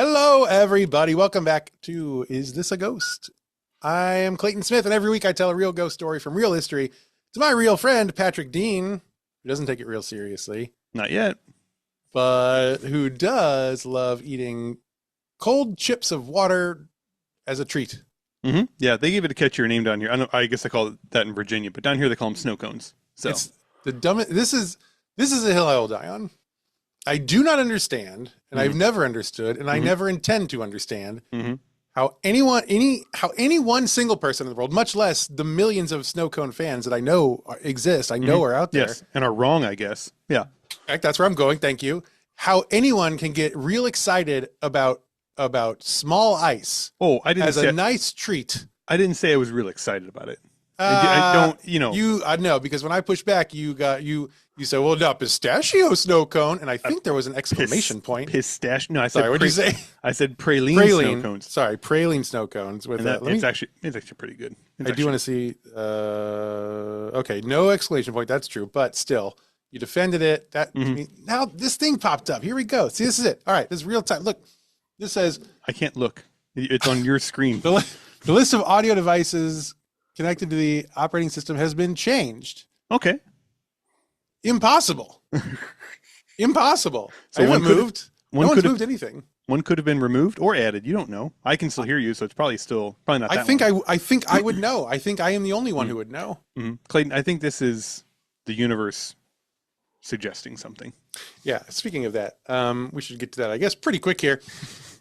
Hello, everybody. Welcome back to Is This a Ghost? I am Clayton Smith, and every week I tell a real ghost story from real history to my real friend, Patrick Dean, who doesn't take it real seriously, Not yet. but who does love eating cold chips of water as a treat. Yeah, they gave it a catchier name down here. I guess I call it that in Virginia, but down here they call them snow cones. So It's the dumbest. This is a hill I will die on. I do not understand, and I've never understood, and I never intend to understand how any one single person in the world, much less the millions of snow cone fans that I know exist, I know are out there. Yes, and are wrong, I guess. Yeah. In fact, that's where I'm going. Thank you. How anyone can get real excited about small ice Oh, I didn't as say a nice treat. I didn't say I was real excited about it. I don't, I know, because when I pushed back, you said, well, not pistachio snow cone, and I think there was an exclamation point. Pistachio. No, I said. Sorry, what did you say? I said praline snow cones. Sorry, praline snow cones. With And it's actually pretty good. I do want to see. Okay, no exclamation point. That's true, but still, you defended it. That now this thing popped up. Here we go. See, this is it. All right, this is real time. Look, this says I can't look. It's on your screen. the list of audio devices connected to the operating system has been changed. Okay. Impossible. Impossible. So I haven't moved. No one's moved anything. One could have been removed or added. You don't know. I can still hear you, so it's probably not. I think I would know. I think I am the only one who would know. Clayton, I think this is the universe suggesting something. Yeah. Speaking of that, we should get to that, I guess, pretty quick here.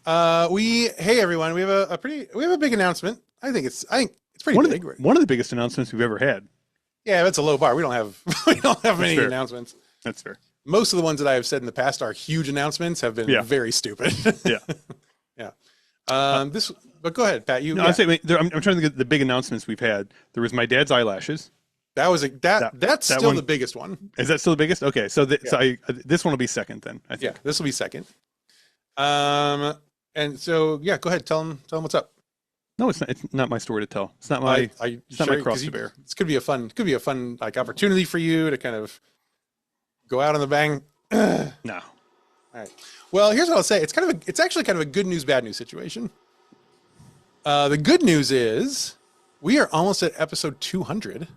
Hey everyone, we have a big announcement. I think it's pretty big. One of the biggest announcements we've ever had. Yeah, that's a low bar. We don't have many announcements. That's fair. Most of the ones that I have said in the past are huge announcements, have been very stupid. Yeah. Yeah. But go ahead, Pat. I'm trying to think of the big announcements we've had. There was my dad's eyelashes. That's still the biggest one. Is that still the biggest? Okay, so this one will be second then, I think. Yeah, this will be second. And so go ahead, tell them what's up. No, it's not my story to tell. It's not my it's not my cross to bear. This could be a fun like opportunity for you to kind of go out on the bang. No. All right. Well, here's what I'll say. It's actually kind of a good news, bad news situation. The good news is we are almost at episode 200.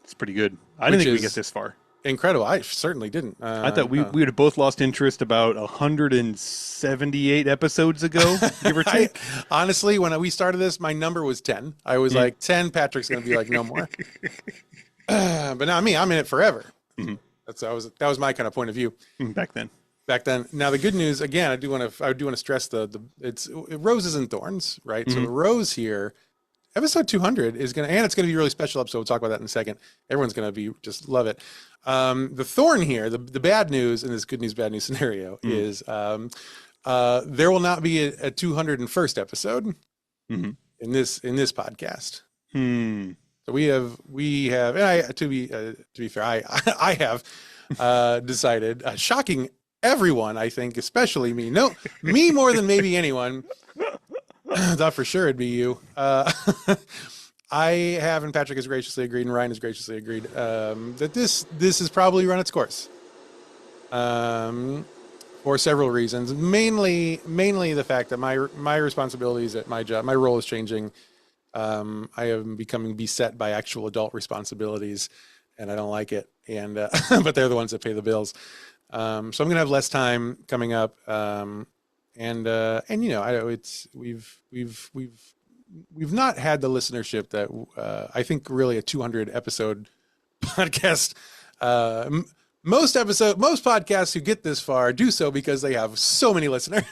It's pretty good. I didn't think we'd get this far. Incredible. I certainly didn't. I thought we would have both lost interest about 178 episods ago, give or take. Honestly, when we started this, my number was 10. I was like, 10, Patrick's going to be like, no more. But now I'm in it forever. That was my kind of point of view. Back then. Now the good news, again, I do want to stress it's roses and thorns, right? So the rose here, episode 200 it's going to be a really special episode. We'll talk about that in a second. Everyone's going to just love it. The thorn here, the bad news in this good news, bad news scenario is there will not be a 201st episode in this podcast. So we have, and to be fair, I have decided, shocking everyone, I think, especially me. No, me more than maybe anyone. Thought for sure it'd be you. I have, and Patrick has graciously agreed, and Ryan has graciously agreed, that this has probably run its course. For several reasons, mainly the fact that my responsibilities at my job, my role is changing. I am becoming beset by actual adult responsibilities, and I don't like it. And but they're the ones that pay the bills. So I'm gonna have less time coming up. And we've not had the listenership that I think really a 200 episode podcast. Most podcasts who get this far do so because they have so many listeners.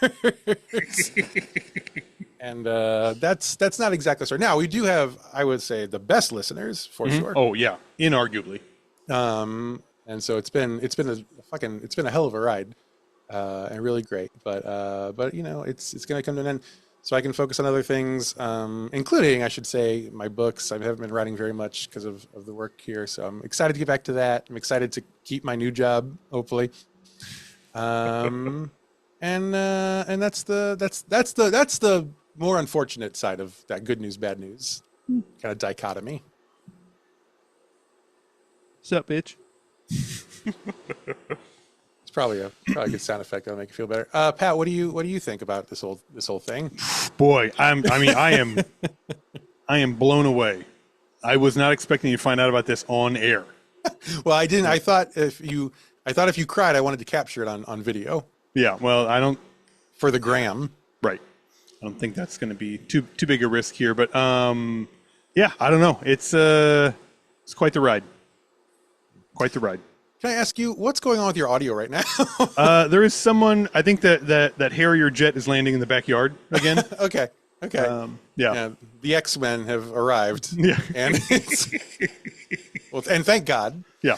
And that's not exactly so. Now we do have, I would say, the best listeners for sure. Oh yeah, inarguably. And so it's been a hell of a ride, and really great. But it's going to come to an end, so I can focus on other things, including, I should say, my books. I haven't been writing very much because of the work here, so I'm excited to get back to that. I'm excited to keep my new job, hopefully. And that's the more unfortunate side of that good news, bad news kind of dichotomy. What's up, bitch? It's probably a good sound effect that'll make you feel better. Pat, what do you think about this whole thing? Boy, I am blown away. I was not expecting you to find out about this on air. Well, I didn't. I thought if you cried, I wanted to capture it on video. Yeah, well, I don't. For the gram. Right. I don't think that's going to be too big a risk here, but yeah, I don't know. It's quite the ride. Quite the ride. Can I ask you what's going on with your audio right now? There is someone. I think that Harrier jet is landing in the backyard again. Okay. Yeah. The X-Men have arrived. Yeah. And it's and thank God. Yeah.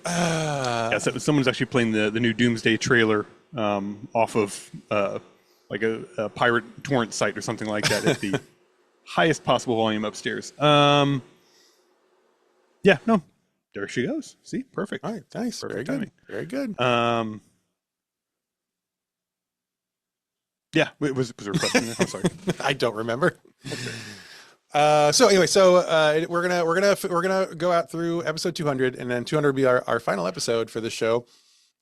Yeah. So someone's actually playing the new Doomsday trailer off of like a pirate torrent site or something like that at the highest possible volume upstairs. Yeah. No. There she goes. See, perfect. All right, nice. Perfect Very timing. good. Very good. Yeah. Was there a question there? I'm sorry. I don't remember. So anyway, we're gonna go out through episode 200, and then 200 will be our final episode for the show.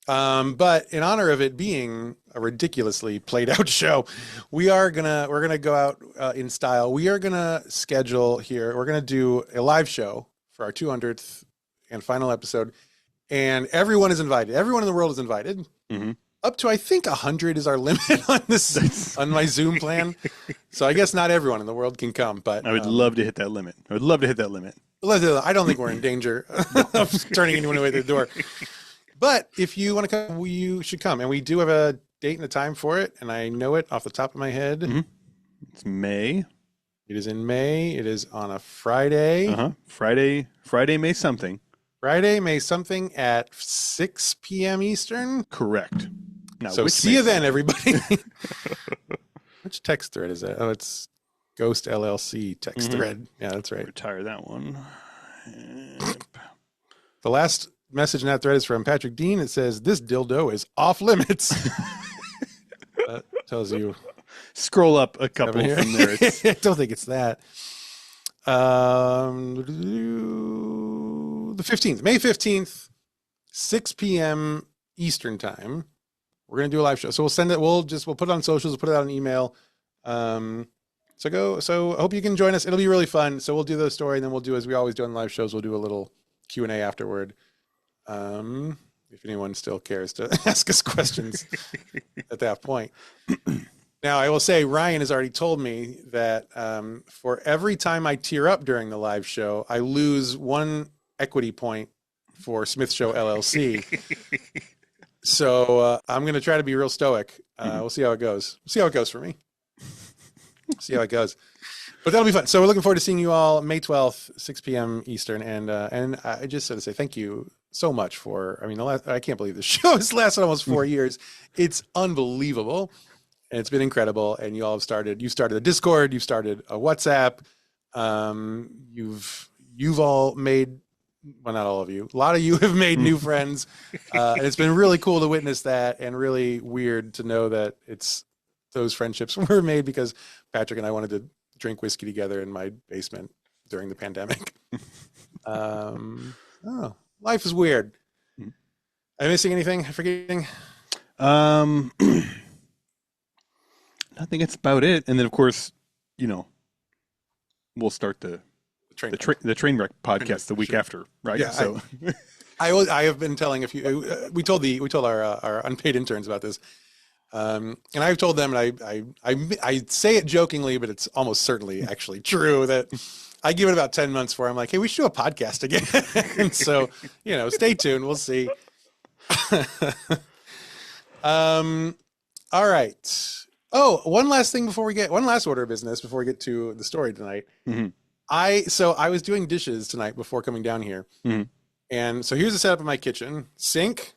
But in honor of it being a ridiculously played out show, we're gonna go out in style. We are gonna schedule here. We're gonna do a live show for our 200th and final episode, and everyone is invited. Everyone in the world is invited. Mm-hmm. Up to, I think, 100 is our limit on this on my Zoom plan. So I guess not everyone in the world can come, but I would love to hit that limit. I would love to hit that limit. I don't think we're in danger of turning anyone away through the door. But if you want to come, you should come. And we do have a date and a time for it, and I know it off the top of my head. Mm-hmm. It's May. It is in May. It is on a Friday. Uh-huh. Friday, May something. Friday, May something at 6 p.m. Eastern. Correct. Now, so see you then, everybody. Which text thread is that? Oh, it's Ghost LLC text thread. Yeah, that's right. Retire that one. The last message in that thread is from Patrick Dean. It says, "This dildo is off limits." That tells you. Scroll up a couple from there. I don't think it's that. The 15th, May 15th, 6 p.m. Eastern time. We're going to do a live show. So we'll send it. We'll put it on socials. We'll put it out on email. So I hope you can join us. It'll be really fun. So we'll do the story, and then we'll do, as we always do on live shows, we'll do a little Q&A afterward. If anyone still cares to ask us questions at that point. Now, I will say, Ryan has already told me that for every time I tear up during the live show, I lose 1 equity point for Smith Show LLC. So I'm going to try to be real stoic. We'll see how it goes. We'll see how it goes for me. See how it goes. But that'll be fun. So we're looking forward to seeing you all May 12th, 6 p.m. Eastern. And I just want to say thank you so much for, I can't believe the show has lasted almost 4 years. It's unbelievable. And it's been incredible. And you all have started a Discord, you've started a WhatsApp. You've all made, well, not all of you, a lot of you have made new friends. And it's been really cool to witness that, and really weird to know that those friendships were made because Patrick and I wanted to drink whiskey together in my basement during the pandemic. Life is weird. Am I missing anything? Forgetting? I think it's about it. And then, of course, we'll start the train wreck podcast the week after, right? Yeah, so I have been telling a few. We told our unpaid interns about this, and I've told them, and I say it jokingly, but it's almost certainly actually true, that I give it about 10 months before I'm like, hey, we should do a podcast again. And so stay tuned. We'll see. All right. Oh, one last order of business before we get to the story tonight. Mm-hmm. I was doing dishes tonight before coming down here. Mm-hmm. And so here's the setup of my kitchen. Sink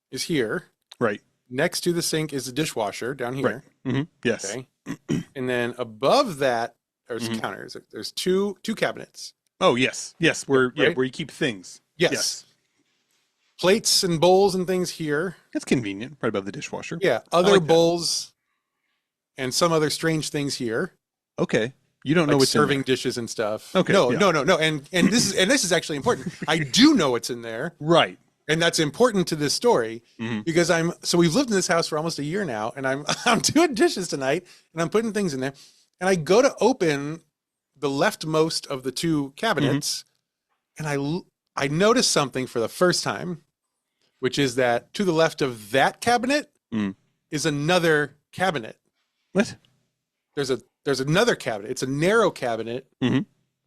is here. Right. Next to the sink is the dishwasher down here. Right. Mm-hmm. Yes. Okay. And then above that, there's counters. There's two cabinets. Oh, yes. Yes. Where you keep things. Yes. Plates and bowls and things here. That's convenient, right above the dishwasher. Yeah. Other bowls and some other strange things here. Okay. You don't know what's serving in there. Dishes and stuff. Okay. No. And this is actually important. I do know what's in there. Right. And that's important to this story because so we've lived in this house for almost a year now, and I'm doing dishes tonight and I'm putting things in there, and I go to open the leftmost of the two cabinets, and I noticed something for the first time, which is that to the left of that cabinet is another cabinet. What? There's another cabinet. It's a narrow cabinet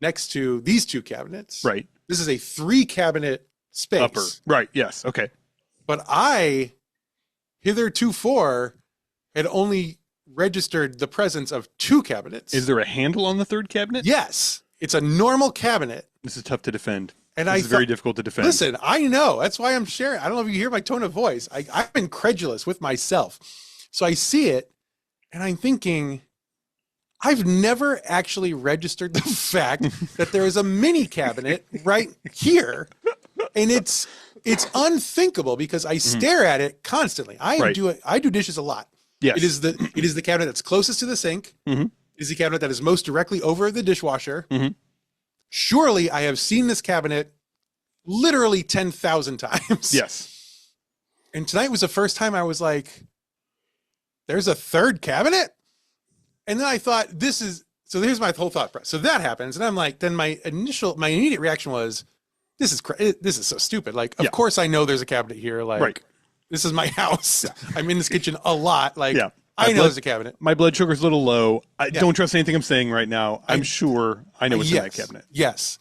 next to these two cabinets. Right. This is a 3-cabinet space. Upper. Right. Yes. Okay. But I, hitherto had only registered the presence of 2 cabinets. Is there a handle on the third cabinet? Yes. It's a normal cabinet. This is tough to defend. And this is very difficult to defend. Listen, I know. That's why I'm sharing. I don't know if you hear my tone of voice. I'm incredulous with myself. So I see it, and I'm thinking, I've never actually registered the fact that there is a mini cabinet right here. And it's unthinkable because I stare at it constantly. I do dishes a lot. Yes. It is the cabinet that's closest to the sink. It is the cabinet that is most directly over the dishwasher. Surely I have seen this cabinet literally 10,000 times. Yes. And tonight was the first time I was like, there's a third cabinet? And then I thought, so here's my whole thought process. So that happens. And I'm like, then my immediate reaction was, this is so stupid. Like, of course I know there's a cabinet here. Like, this is my house. I'm in this kitchen a lot. Like, I know there's a cabinet. My blood sugar's a little low. I don't trust anything I'm saying right now. I'm sure I know what's in that cabinet. Yes.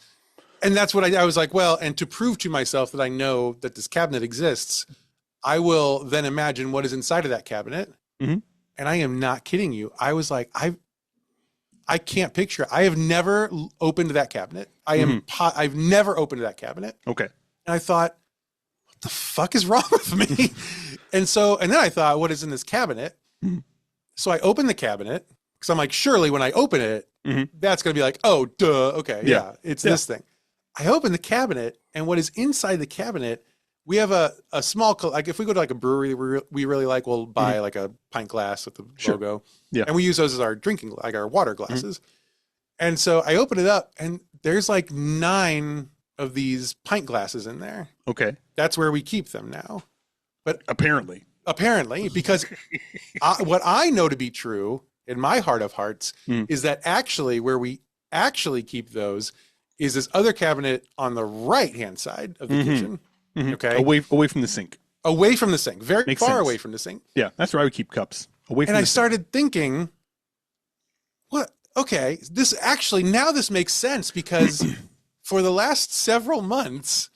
And that's what I was like, well, and to prove to myself that I know that this cabinet exists, I will then imagine what is inside of that cabinet. And I am not kidding you. I was like, I can't picture. I have never opened that cabinet. I've never opened that cabinet. Okay. And I thought, what the fuck is wrong with me? and then I thought, what is in this cabinet? So I opened the cabinet because I'm like, surely when I open it, that's going to be like, oh, duh. Okay. Yeah. It's this thing. I opened the cabinet, and what is inside the cabinet, we have a small, like if we go to like a brewery we really like, we'll buy like a pint glass with the logo. Yeah. And we use those as our like our water glasses. And so I open it up, and there's like 9 of these pint glasses in there. Okay. That's where we keep them now. But apparently, because what I know to be true in my heart of hearts is that actually where we actually keep those is this other cabinet on the right-hand side of the kitchen. Okay. Away from the sink. Away from the sink. Very Makes far sense. away from the sink. Yeah, that's where I would keep cups. Away from and the I sink. started thinking, what? Okay, this makes sense because for the last several months,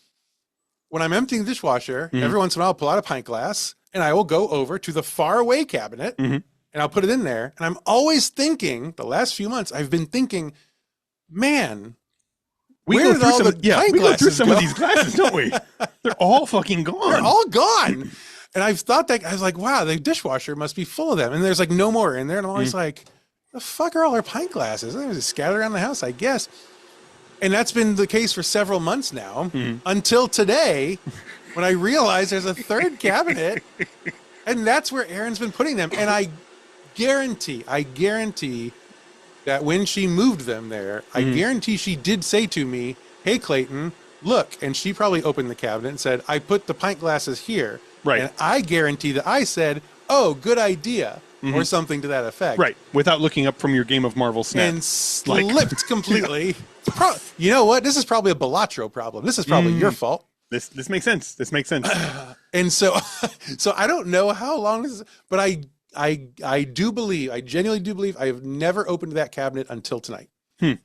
when I'm emptying the dishwasher, every once in a while I'll pull out a pint glass and I will go over to the far away cabinet and I'll put it in there. And I'm always thinking, the last few months, I've been thinking, man, where did all the pint we go through glasses some go? of these glasses, don't we? They're all fucking gone. They're all gone. And I've thought that, I was like, wow, the dishwasher must be full of them. And there's like no more in there. And I'm always like, the fuck are all our pint glasses? They just scattered around the house, I guess. And that's been the case for several months now, until today, when I realized there's a third cabinet, and that's where Erin's been putting them. And I guarantee that when she moved them there, I guarantee she did say to me, hey, Clayton, look. And she probably opened the cabinet and said, I put the pint glasses here. Right. And I guarantee that I said, oh, good idea, or something to that effect. Right. Without looking up from your game of Marvel Snap. And slipped completely. You know what? This is probably a Balatro problem. This is probably your fault. This makes sense. This makes sense. And so I don't know how long this is, but I do believe, I genuinely do believe I have never opened that cabinet until tonight. And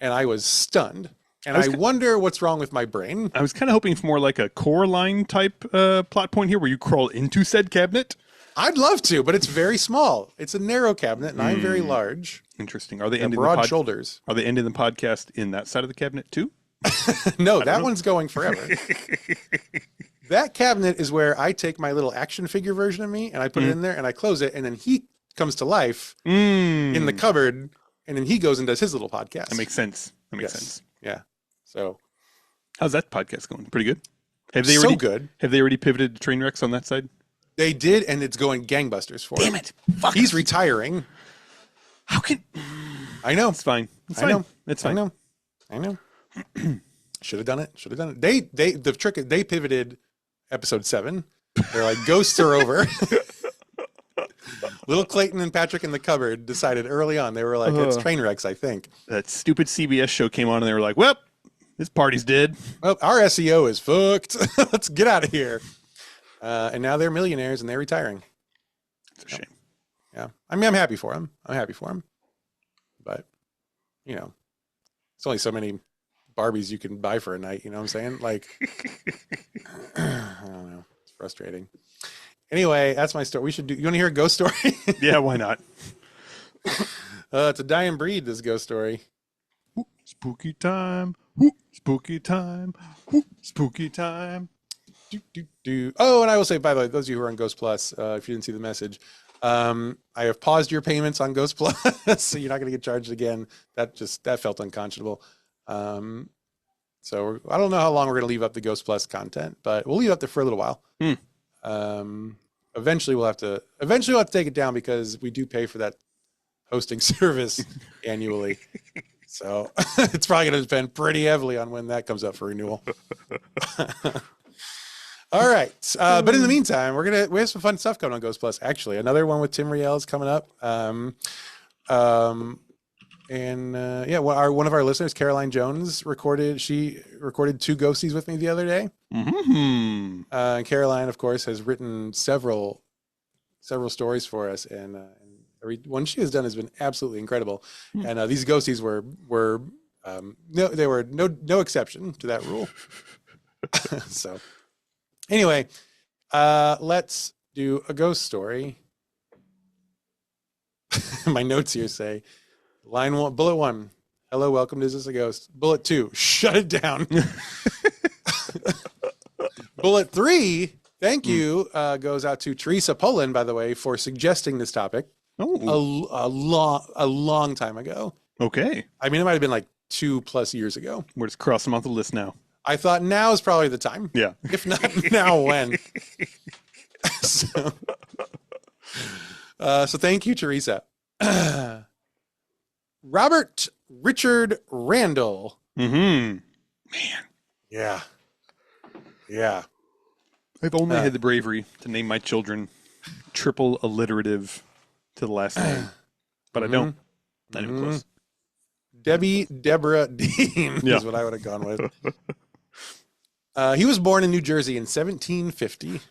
I was stunned. And I wonder what's wrong with my brain. I was kind of hoping for more like a Coraline type plot point here where you crawl into said cabinet. I'd love to, but it's very small. It's a narrow cabinet, and I'm very large. Interesting. Are they ending broad shoulders? Are they ending the podcast in that side of the cabinet too? No, that one's going forever. That cabinet is where I take my little action figure version of me, and I put it in there, and I close it, and then he comes to life in the cupboard, and then he goes and does his little podcast. That makes sense. That makes sense. Yeah. So, how's that podcast going? Pretty good. Have they already, good. Have they already pivoted to train wrecks on that side? They did, and it's going gangbusters for him. Damn it! Fuck. He's retiring. How can? I know. It's fine. It's fine. It's fine. I know. Should have done it. Should have done it. The trick, they pivoted episode 7. They're like, ghosts are over. Little Clayton and Patrick in the cupboard decided early on. They were like, it's train wrecks, I think. That stupid CBS show came on and they were like, well, this party's dead. Well, our SEO is fucked. Let's get out of here. And now they're millionaires and they're retiring. It's a shame. Yeah. I mean, I'm happy for them. But, you know, it's only so many Barbies you can buy for a night. You know what I'm saying? Like, I don't know. It's frustrating. Anyway, that's my story. You want to hear a ghost story? Yeah, why not? It's a dying breed, this ghost story. Ooh, spooky time. Spooky time. Spooky time. Oh, and I will say, by the way, those of you who are on Ghost Plus, if you didn't see the message, I have paused your payments on Ghost Plus, so you're not going to get charged again. That felt unconscionable. So I don't know how long we're going to leave up the Ghost Plus content, but we'll leave it up there for a little while. Eventually we'll have to take it down because we do pay for that hosting service annually. So it's probably going to depend pretty heavily on when that comes up for renewal. All right. But in the meantime, we have some fun stuff coming on Ghost Plus. Actually, another one with Tim Riel is coming up. One of our listeners, Caroline Jones, recorded 2 ghosties with me the other day. Mm-hmm. And Caroline, of course, has written several stories for us, and every one she has done has been absolutely incredible. And these ghosties were no exception to that rule. So anyway, let's do a ghost story. My notes here say, line 1, bullet 1, hello, welcome to Is This a Ghost? Bullet 2, shut it down. Bullet 3, thank you, goes out to Teresa Poland, by the way, for suggesting this topic a long time ago. Okay. I mean, it might have been like 2+ years ago. We're just crossing them off the list now. I thought now is probably the time. Yeah. If not now, when? So thank you, Teresa. Robert Richard Randall. Mm-hmm. Man. Yeah. I've only had the bravery to name my children triple alliterative to the last name, but I don't. Not even close. Deborah Dean is what I would have gone with. He was born in New Jersey in 1750,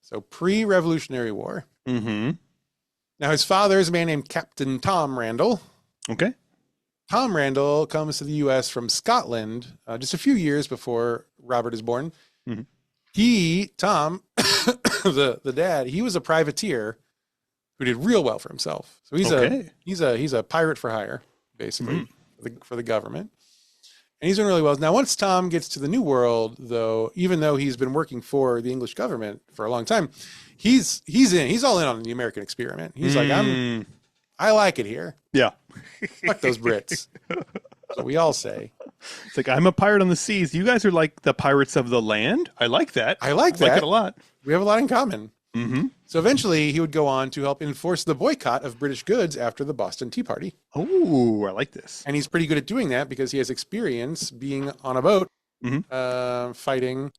so pre-Revolutionary War. Mm-hmm. Now, his father is a man named Captain Tom Randall. Okay. Tom Randall comes to the U.S. from Scotland just a few years before Robert is born. Mm-hmm. Tom, the dad, he was a privateer who did real well for himself. So he's a pirate for hire, basically, for the government. And he's doing really well. Now, once Tom gets to the New World, though, even though he's been working for the English government for a long time, he's all in on the American experiment. He's like, I like it here. Yeah. Fuck those Brits. That's what we all say. It's like, I'm a pirate on the seas. You guys are like the pirates of the land. I like that. I like it a lot. We have a lot in common. Mm-hmm. So eventually he would go on to help enforce the boycott of British goods after the Boston Tea Party. Oh, I like this. And he's pretty good at doing that because he has experience being on a boat, fighting,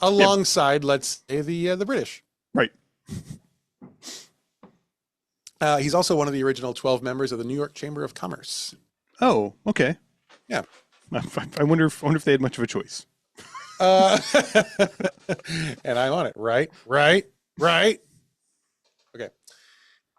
alongside, let's say, the British. Right. He's also one of the original 12 members of the New York Chamber of Commerce. Oh, okay. Yeah. I wonder if they had much of a choice. And I'm on it. Right. Okay.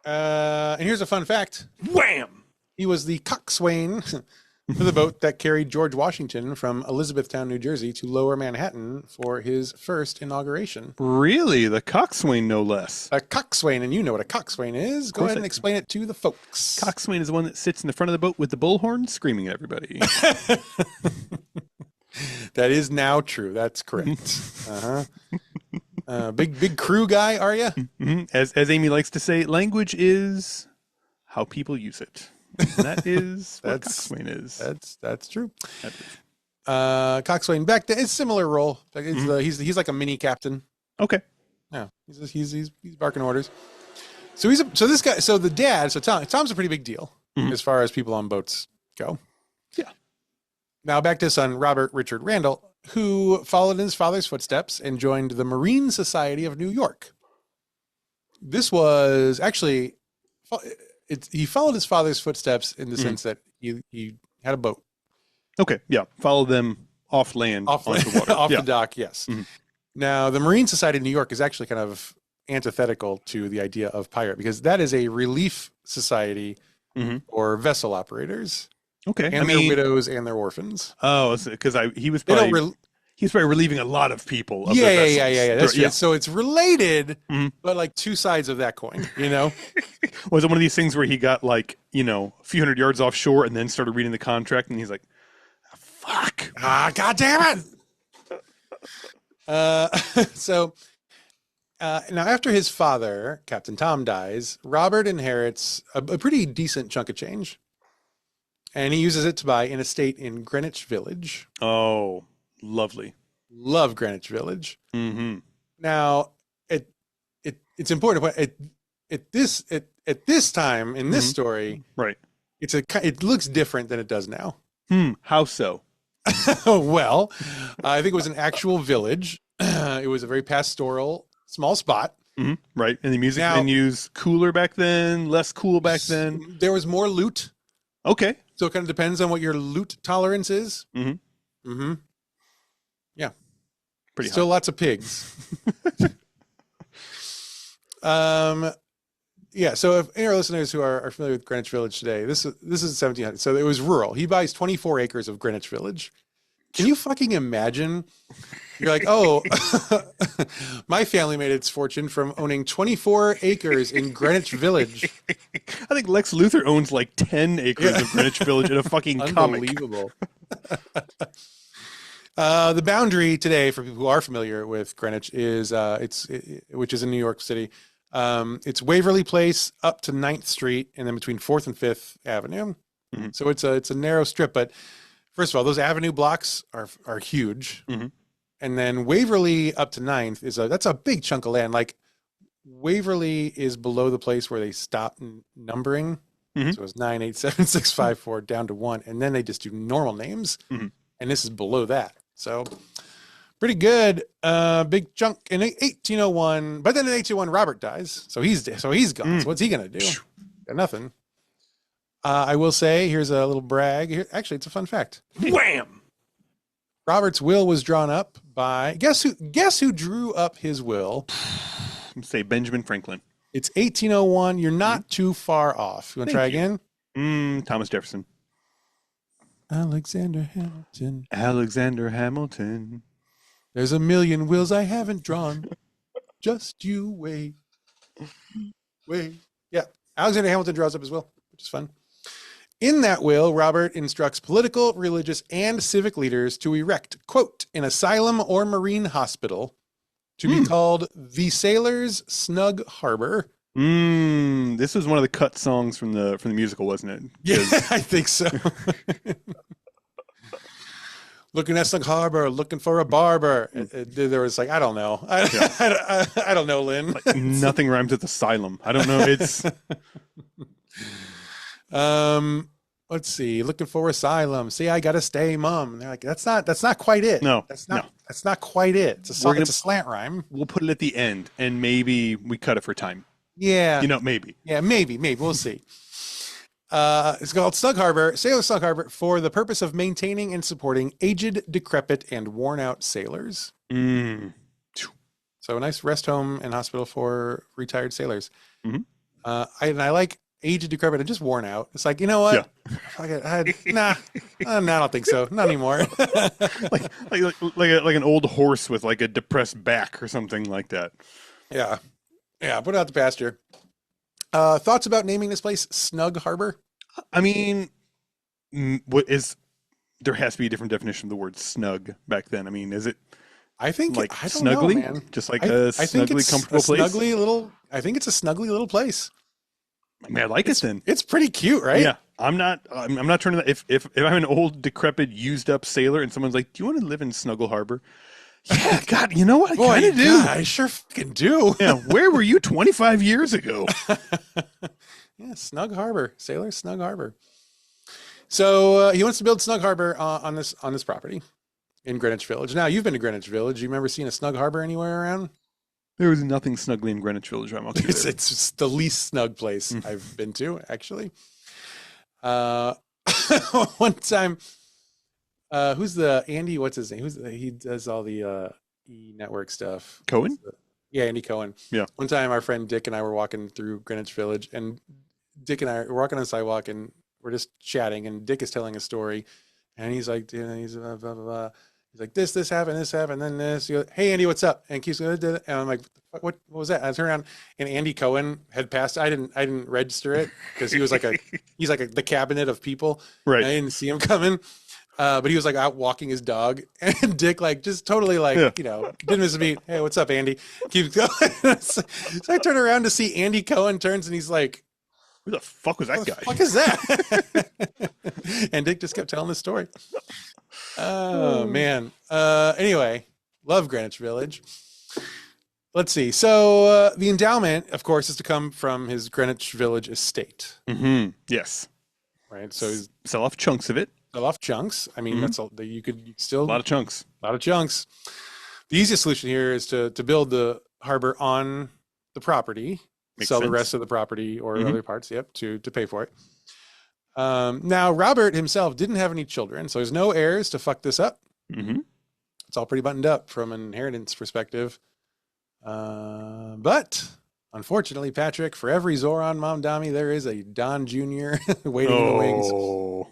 And here's a fun fact. Wham! He was the coxswain for the boat that carried George Washington from Elizabethtown, New Jersey to Lower Manhattan for his first inauguration. Really? The coxswain, no less. A coxswain, and you know what a coxswain is. Go ahead and explain it to the folks. Coxswain is the one that sits in the front of the boat with the bullhorn screaming at everybody. That is now true. That's correct. Big crew guy, are you? Mm-hmm. As Amy likes to say, language is how people use it. And that is what coxswain is. That's true. Coxswain back then, it's a similar role. He's like a mini captain. Okay. Yeah, he's barking orders. So the dad. So Tom's a pretty big deal as far as people on boats go. Yeah. Now back to his son, Robert Richard Randall, who followed in his father's footsteps and joined the Marine Society of New York. This was actually, he followed his father's footsteps in the sense that he had a boat. Okay, yeah. Follow them off land, off onto the water. off the dock, yes. Now, the Marine Society of New York is actually kind of antithetical to the idea of pirate because that is a relief society or vessel operators. Okay, and their widows and their orphans. Oh, because he was probably relieving a lot of people. Of their vessels. That's right. So it's related, but like two sides of that coin. Was it one of these things where he got like a few hundred yards offshore and then started reading the contract and he's like, "Fuck, God damn it!" So now, after his father, Captain Tom, dies, Robert inherits a pretty decent chunk of change. And he uses it to buy an estate in Greenwich Village. Oh, lovely. Love Greenwich Village. Now, it's important to point at this time in this story, right? It looks different than it does now. How so? Well, I think it was an actual village. It was a very pastoral, small spot. Right. And the music venues, cooler back then, less cool back then. There was more loot. Okay. So it kind of depends on what your loot tolerance is. Yeah. Pretty Still high. Lots of pigs. Yeah. So if any of our listeners who are familiar with Greenwich Village today, this is 1700. So it was rural. He buys 24 acres of Greenwich Village. Can you fucking imagine? You're like, oh, my family made its fortune from owning 24 acres in Greenwich Village. I think Lex Luthor owns like 10 acres of Greenwich Village in a fucking comic. Unbelievable. The boundary today, for people who are familiar with Greenwich, is which is in New York City. It's Waverly Place up to 9th Street, and then between 4th and 5th Avenue. So it's a narrow strip, but first of all, those avenue blocks are huge. And then Waverly up to 9th that's a big chunk of land. Like Waverly is below the place where they stop numbering. So it's 9, 8, 7, 6, 5, 4 down to 1. And then they just do normal names. And this is below that. So pretty good. Big chunk in 1801. But then in 1801, Robert dies. So he's gone. So what's he going to do? Got nothing. I will say, here's a little brag. Actually, it's a fun fact. Wham! Robert's will was drawn up by guess who drew up his will? Say Benjamin Franklin. It's 1801. You're not too far off. You want to try again? Thomas Jefferson. Alexander Hamilton. Alexander Hamilton. There's a million wills I haven't drawn. Just you wait. Yeah. Alexander Hamilton draws up his will, which is fun. In that will, Robert instructs political, religious, and civic leaders to erect, quote, an asylum or marine hospital to be called the Sailors' Snug Harbor. This was one of the cut songs from the musical, wasn't it? Yeah, I think so. Looking at Snug Harbor, looking for a barber. There was like, I don't know. I don't know, Lynn. Like, nothing rhymes with asylum. I don't know. It's... Let's see. Looking for asylum. See, I gotta stay, Mom. And they're like, that's not quite it. No, that's not quite it. It's a slant rhyme. We'll put it at the end, and maybe we cut it for time. Yeah, maybe. Yeah, maybe. We'll see. It's called Snug Harbor, Sailor Snug Harbor, for the purpose of maintaining and supporting aged, decrepit, and worn-out sailors. So a nice rest home and hospital for retired sailors. I like aged, decrepit, and just worn out. It's like, you know what? Yeah. I don't think so. Not anymore. like an old horse with like a depressed back or something like that. Yeah. Put it out the pasture. Thoughts about naming this place Snug Harbor? I mean, there has to be a different definition of the word snug back then. I mean, is it? I think like I don't snuggly, know, man. Just like a snuggly, comfortable place. I think it's a snuggly little place. I mean, I like it then. It's pretty cute, right? Yeah. I'm not turning that. If I'm an old, decrepit, used up sailor and someone's like, do you want to live in Snuggle Harbor? Yeah, God, you know what? I kind of do. I sure fucking do. Yeah. Where were you 25 years ago? Yeah. Snug Harbor, Sailor Snug Harbor. So he wants to build Snug Harbor on this property in Greenwich Village. Now, you've been to Greenwich Village. You remember seeing a Snug Harbor anywhere around? There was nothing snugly in Greenwich Village. It's the least snug place I've been to, actually. One time, who's the Andy? What's his name? He does all the E Network stuff. Cohen? Yeah, Andy Cohen. Yeah. One time, our friend Dick and I were walking through Greenwich Village, and Dick and I were walking on the sidewalk, and we're just chatting, and Dick is telling a story, and he's like, he's blah, blah, blah. He's like, this happened, then this. He goes, hey, Andy, what's up? And keeps going, and I'm like, what was that? And I turn around, and Andy Cohen had passed. I didn't register it because he was like the cabinet of people. Right. I didn't see him coming. But he was like out walking his dog, and Dick like just totally like, didn't miss a beat. Hey, what's up, Andy? Keeps going. So I turn around to see Andy Cohen turns, and he's like, who the fuck was that guy? What the fuck is that? And Dick just kept telling the story. Oh man. Anyway, love Greenwich Village. Let's see. So the endowment, of course, is to come from his Greenwich Village estate. Mm-hmm. Yes. Right. So he's sell off chunks of it. Sell off chunks. I mean, that's all. You could still a lot of chunks. The easiest solution here is to build the harbor on the property. Makes sell sense. The rest of the property or other parts. Yep. To pay for it. Now Robert himself didn't have any children, so there's no heirs to fuck this up. Mm-hmm. It's all pretty buttoned up from an inheritance perspective. But unfortunately, Patrick, for every Zoran Mamdani, there is a Don Jr. waiting in the wings.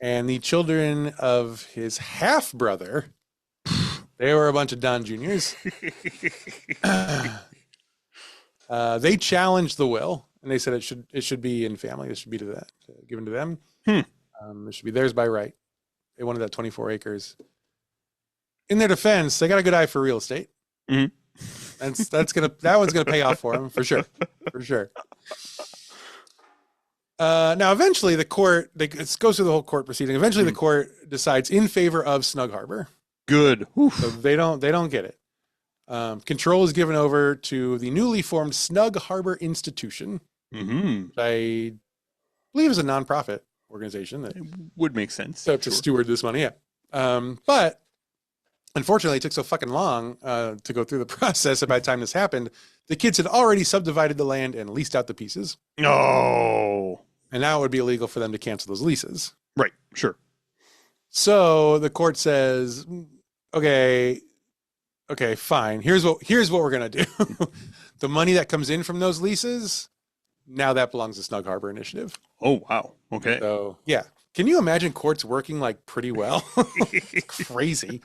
And the children of his half brother, they were a bunch of Don Juniors. They challenged the will, and they said it should be in family. It should be given to them. It should be theirs by right. They wanted that 24 acres. In their defense, they got a good eye for real estate. Mm-hmm. That one's gonna pay off for them for sure. Now, eventually, the court it goes through the whole court proceeding. Eventually, the court decides in favor of Snug Harbor. Good. So they don't get it. Control is given over to the newly formed Snug Harbor Institution, which I believe is a nonprofit organization that would make sense to steward this money. Yeah, but unfortunately, it took so fucking long to go through the process that by the time this happened, the kids had already subdivided the land and leased out the pieces. No. And now it would be illegal for them to cancel those leases. Right. Sure. So the court says, okay, fine. Here's what we're going to do. The money that comes in from those leases, now that belongs to Snug Harbor Initiative. Oh, wow. Okay. So, yeah. Can you imagine courts working like pretty well? It's crazy.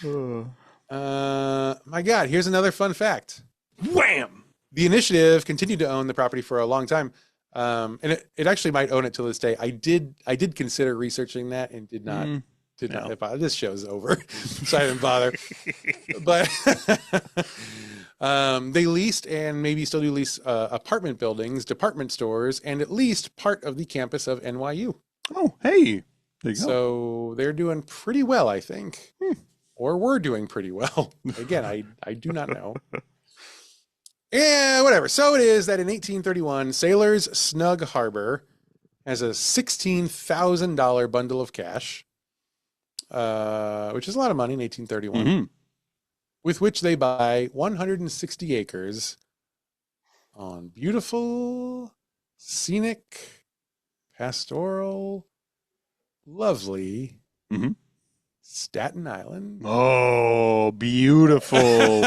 My God, here's another fun fact. Wham! The initiative continued to own the property for a long time. And it actually might own it till this day. I did consider researching that and did not. This show's over, so I didn't bother. But they leased and maybe still do lease apartment buildings, department stores, and at least part of the campus of NYU. Oh, hey. There you go. So they're doing pretty well, I think. Or we're doing pretty well. Again, I do not know. Yeah, whatever. So it is that in 1831, Sailors Snug Harbor has a $16,000 bundle of cash, which is a lot of money in 1831, with which they buy 160 acres on beautiful, scenic, pastoral, lovely Staten Island. Oh, beautiful.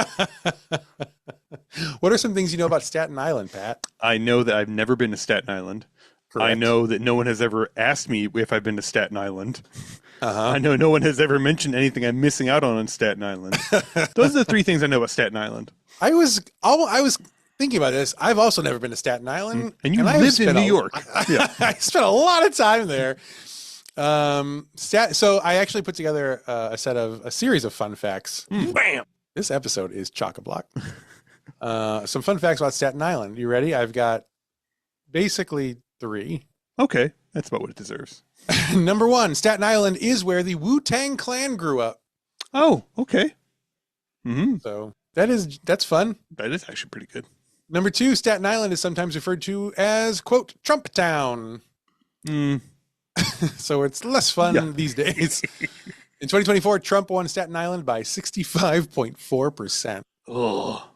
What are some things you know about Staten Island, Pat? I know that I've never been to Staten Island. Correct. I know that no one has ever asked me if I've been to Staten Island. Uh-huh. I know no one has ever mentioned anything I'm missing out on Staten Island. Those are the three things I know about Staten Island. I was thinking about this. I've also never been to Staten Island. And you lived in New York. I spent a lot of time there. So I actually put together a series of fun facts. Bam! This episode is chock-a-block. Some fun facts about Staten Island. You ready? I've got basically 3. Okay, that's about what it deserves. Number 1, Staten Island is where the Wu-Tang Clan grew up. Oh, okay. So that's fun. That is actually pretty good. Number 2, Staten Island is sometimes referred to as, quote, Trump Town. So it's less fun these days. In 2024, Trump won Staten Island by 65.4%. Oh.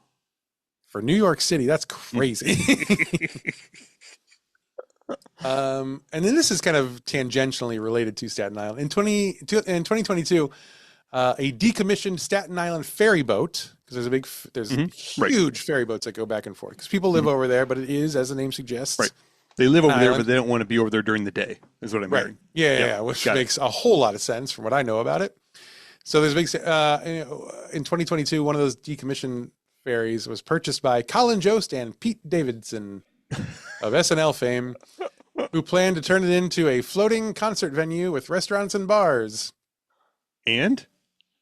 For New York City, that's crazy. And then this is kind of tangentially related to Staten Island. In 2022, a decommissioned Staten Island ferry boat, because there's huge ferry boats that go back and forth, because people live over there, but it is, as the name suggests, right. They live over there, but they don't want to be over there during the day, is what I'm hearing. Yeah, which makes a whole lot of sense from what I know about it. So there's a big, in 2022, one of those decommissioned ferries was purchased by Colin Jost and Pete Davidson of SNL fame, who planned to turn it into a floating concert venue with restaurants and bars. And?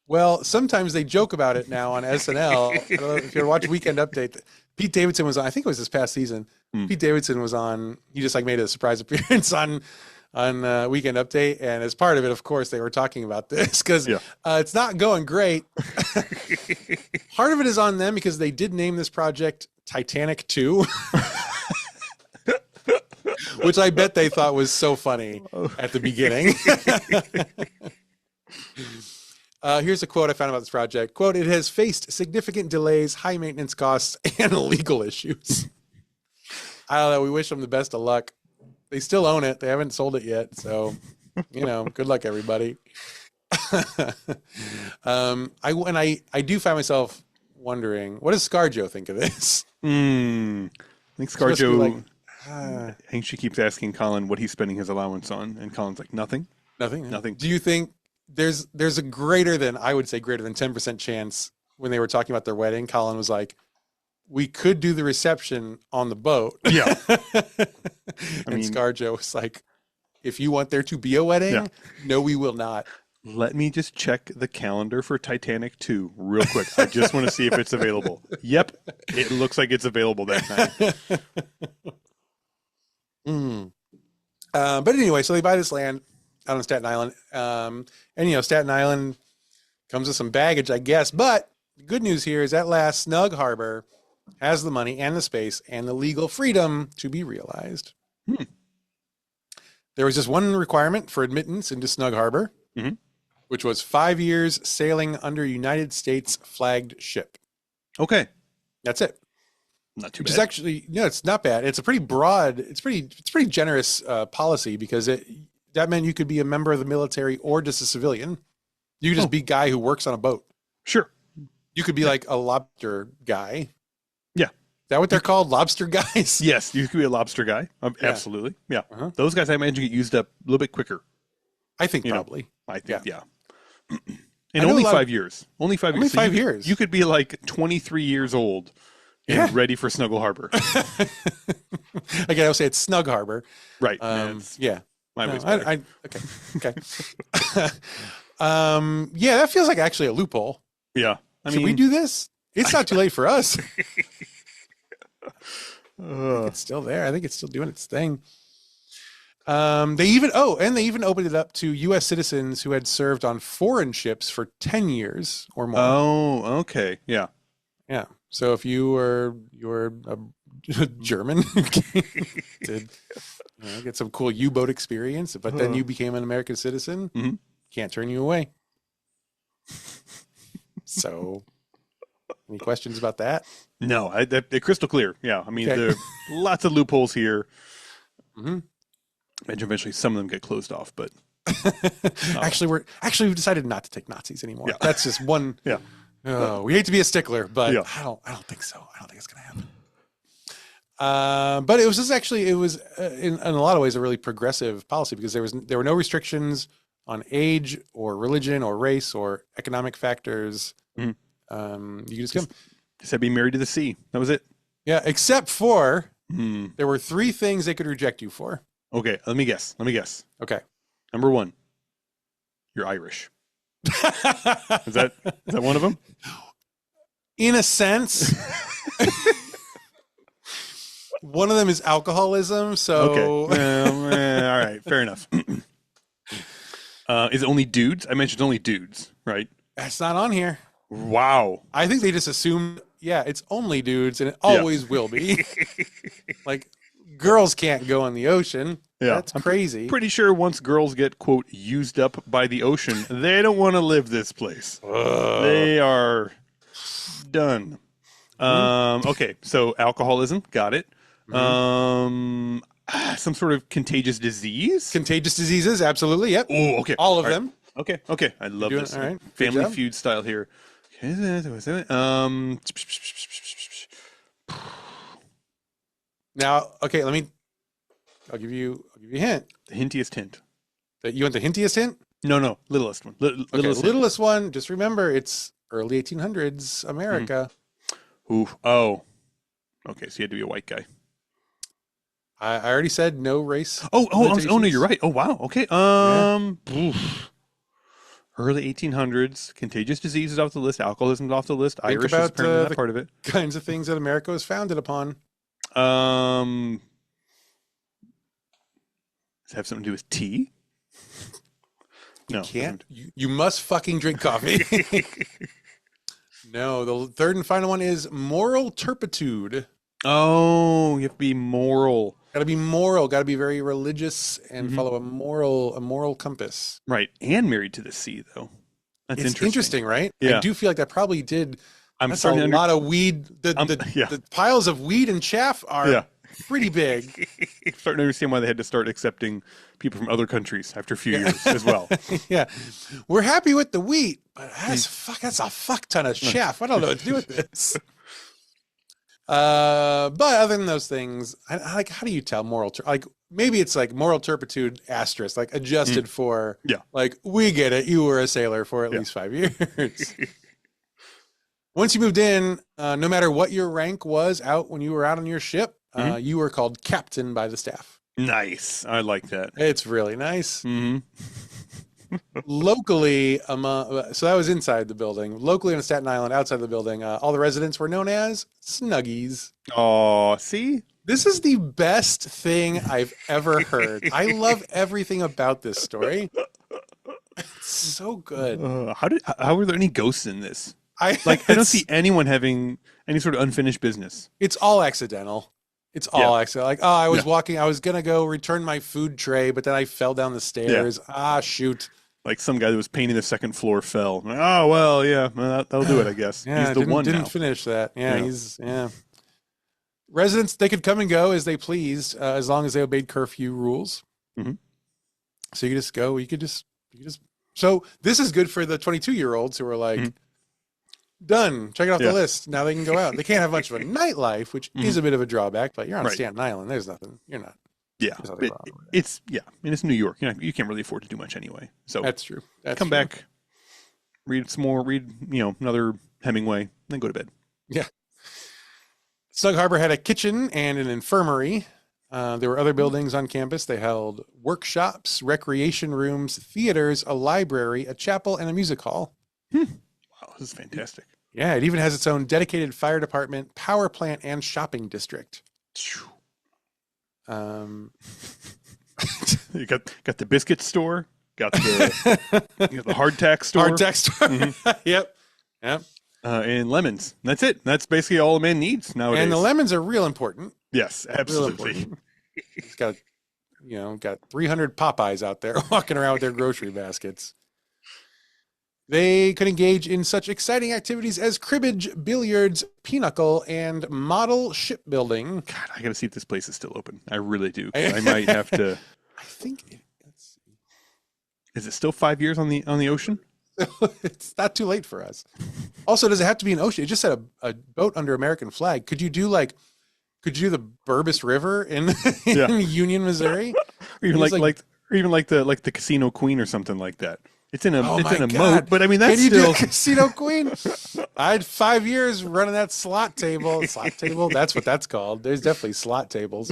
Well, sometimes they joke about it now on SNL. I don't know if you ever watch Weekend Update. Pete Davidson was on, I think it was this past season. Pete Davidson was on, he just made a surprise appearance on Weekend Update. And as part of it, of course, they were talking about this because it's not going great. Part of it is on them because they did name this project Titanic 2. Which I bet they thought was so funny at the beginning. Here's a quote I found about this project. Quote, "It has faced significant delays, high maintenance costs, and legal issues." I don't know. We wish them the best of luck. They still own it. They haven't sold it yet. So, good luck, everybody. I do find myself wondering, what does ScarJo think of this? I think ScarJo, I think she keeps asking Colin what he's spending his allowance on. And Colin's like, nothing. Nothing. Do you think there's a greater than 10% chance when they were talking about their wedding, Colin was like, we could do the reception on the boat. Yeah. And ScarJo was like, if you want there to be a wedding, no, we will not. Let me just check the calendar for Titanic 2 real quick. I just want to see if it's available. Yep. It looks like it's available that night. But anyway, so they buy this land out on Staten Island. And Staten Island comes with some baggage, I guess. But the good news here is at last, Snug Harbor has the money and the space and the legal freedom to be realized. There was just one requirement for admittance into Snug Harbor, which was 5 years sailing under United States flagged ship. Okay. That's it. Not too bad. Which is actually, it's not bad. It's a pretty broad, it's pretty generous policy because that meant you could be a member of the military or just a civilian. You could just be a guy who works on a boat. Sure. You could be like a lobster guy. Yeah. Is that what they're called? Lobster guys? Yes, you could be a lobster guy. Absolutely. Yeah. Those guys, I imagine, get used up a little bit quicker. I think probably. I think, yeah. And only 5 years. Only 5 years. Only 5 years. You could be like 23 years old and ready for Snuggle Harbor. Again, I would say it's Snug Harbor. Right. Yeah. My way's better. Okay. That feels like actually a loophole. Yeah. Should we do this? It's not too late for us. It's still there. I think it's still doing its thing. They even opened it up to U.S. citizens who had served on foreign ships for 10 years or more. Oh, okay. Yeah. Yeah. So if you were a German to get some cool U-boat experience, but then you became an American citizen, can't turn you away. So, any questions about that? No, they're crystal clear. Yeah, there are lots of loopholes here. And eventually, some of them get closed off. But actually, we've decided not to take Nazis anymore. Yeah. That's just one. Yeah. We hate to be a stickler, but I don't think so. I don't think it's going to happen. But it was in a lot of ways a really progressive policy because there were no restrictions on age or religion or race or economic factors. You just come. Just had to be married to the sea. That was it. Yeah, except for there were 3 things they could reject you for. Okay, let me guess. Okay. Number 1, you're Irish. Is that one of them? In a sense. One of them is alcoholism. So okay. All right, fair enough. Is it only dudes? I mentioned only dudes, right? That's not on here. Wow. I think they just assumed, it's only dudes, and it always will be. Like, Girls can't go in the ocean. Yeah, That's crazy. Pretty sure once girls get, quote, used up by the ocean, they don't want to live this place. They are done. Okay, so alcoholism, got it. Some sort of contagious disease? Contagious diseases, absolutely. Yep. Oh, okay. All of them. Okay. I love this. All right. Family Feud style here. Now, okay, I'll give you a hint. The hintiest hint. You want the hintiest hint? No, littlest one. Littlest one. Just remember, it's early 1800s America. Ooh, oh. Okay, so you had to be a white guy. I already said no race. Oh, no, you're right. Oh, wow. Okay. Early 1800s, contagious diseases off the list, alcoholism's off the list. Think Irish about is apparently not the part of it. kinds of things that America was founded upon. Does it have something to do with tea? No. Can't. You must fucking drink coffee. No, the third and final one is moral turpitude. Oh, you have to be moral. Got to be moral. Got to be very religious and follow a moral compass. Right, and married to the sea, though. That's interesting, right? Yeah. I do feel like that probably did. That's a starting to lot of weed. The piles of weed and chaff are pretty big. I'm starting to understand why they had to start accepting people from other countries after a few years as well. Yeah, we're happy with the wheat, but that's a fuck ton of chaff. I don't know what to do with this. But other than those things, I like, how do you tell moral? Like maybe it's like moral turpitude asterisk, like adjusted for. Yeah. Like we get it. You were a sailor for at least 5 years. Once you moved in, no matter what your rank was out when you were out on your ship, you were called captain by the staff. Nice. I like that. It's really nice. Locally, so that was inside the building. Locally on Staten Island, outside the building, all the residents were known as Snuggies. Oh, see? This is the best thing I've ever heard. I love everything about this story. It's so good. How were there any ghosts in this? I don't see anyone having any sort of unfinished business. It's all accidental. It's all accidental. Like, I was walking, I was going to go return my food tray, but then I fell down the stairs. Shoot. Like some guy that was painting the second floor fell. Oh, well, yeah, that'll do it, I guess. Yeah, he's the one didn't now. finish that. Residents, they could come and go as they pleased, as long as they obeyed curfew rules. So you could just go, you could just. So this is good for the 22-year-olds who are like, done. Check it off the list. Now they can go out. They can't have much of a nightlife, which is a bit of a drawback, but you're on Staten Island. There's nothing. You're not. Yeah. It's New York. You can't really afford to do much anyway. So that's true. Come back, read some more, another Hemingway, then go to bed. Yeah. Snug Harbor had a kitchen and an infirmary. There were other buildings on campus. They held workshops, recreation rooms, theaters, a library, a chapel, and a music hall. Wow, this is fantastic. Yeah, it even has its own dedicated fire department, power plant, and shopping district. You got the biscuit store, got the hardtack store. Hardtack store. Yep. And lemons. That's it. That's basically all a man needs nowadays. And the lemons are real important. Yes, absolutely. It's got 300 Popeyes out there walking around with their grocery baskets. They could engage in such exciting activities as cribbage, billiards, pinochle, and model shipbuilding. God, I got to see if this place is still open. I really do. I might have to. I think. Let's see. Is it still 5 years on the ocean? It's not too late for us. Also, does it have to be an ocean? It just said a boat under American flag. Could you do the Burbus River in Union, Missouri? Or even like the Casino Queen or something like that. It's in a God. moat, but I mean that's Can you still do Casino Queen. I had 5 years running that slot table. Slot table, that's what that's called. There's definitely slot tables.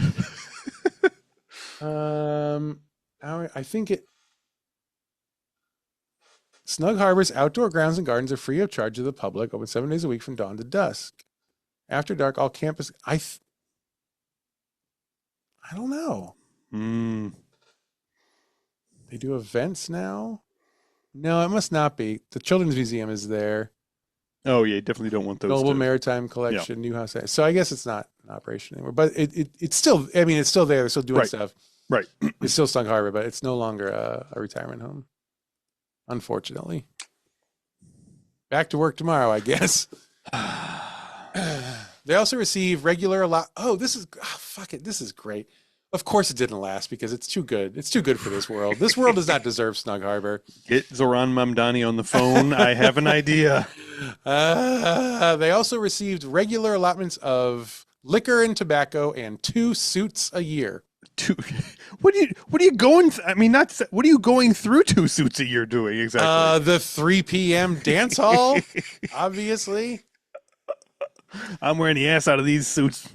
I think it. Snug Harbor's outdoor grounds and gardens are free of charge to the public, open 7 days a week from dawn to dusk. After dark, all campus. I don't know. They do events now. No, it must not be. The Children's Museum is there. Oh yeah, you definitely don't want those. Noble Maritime Collection, new house. So I guess it's not in operation anymore, but it's still, I mean, it's still there. They're still doing stuff. Right. It's still Snug Harbor, but it's no longer a retirement home, unfortunately. Back to work tomorrow, I guess. They also receive regular this is great. Of course it didn't last because it's too good. It's too good for this world. This world does not deserve Snug Harbor. Get Zoran Mamdani on the phone. I have an idea. They also received regular allotments of liquor and tobacco and 2 suits a year. What are you going? What are you going through 2 suits a year doing exactly? The 3 p.m. dance hall, obviously. I'm wearing the ass out of these suits.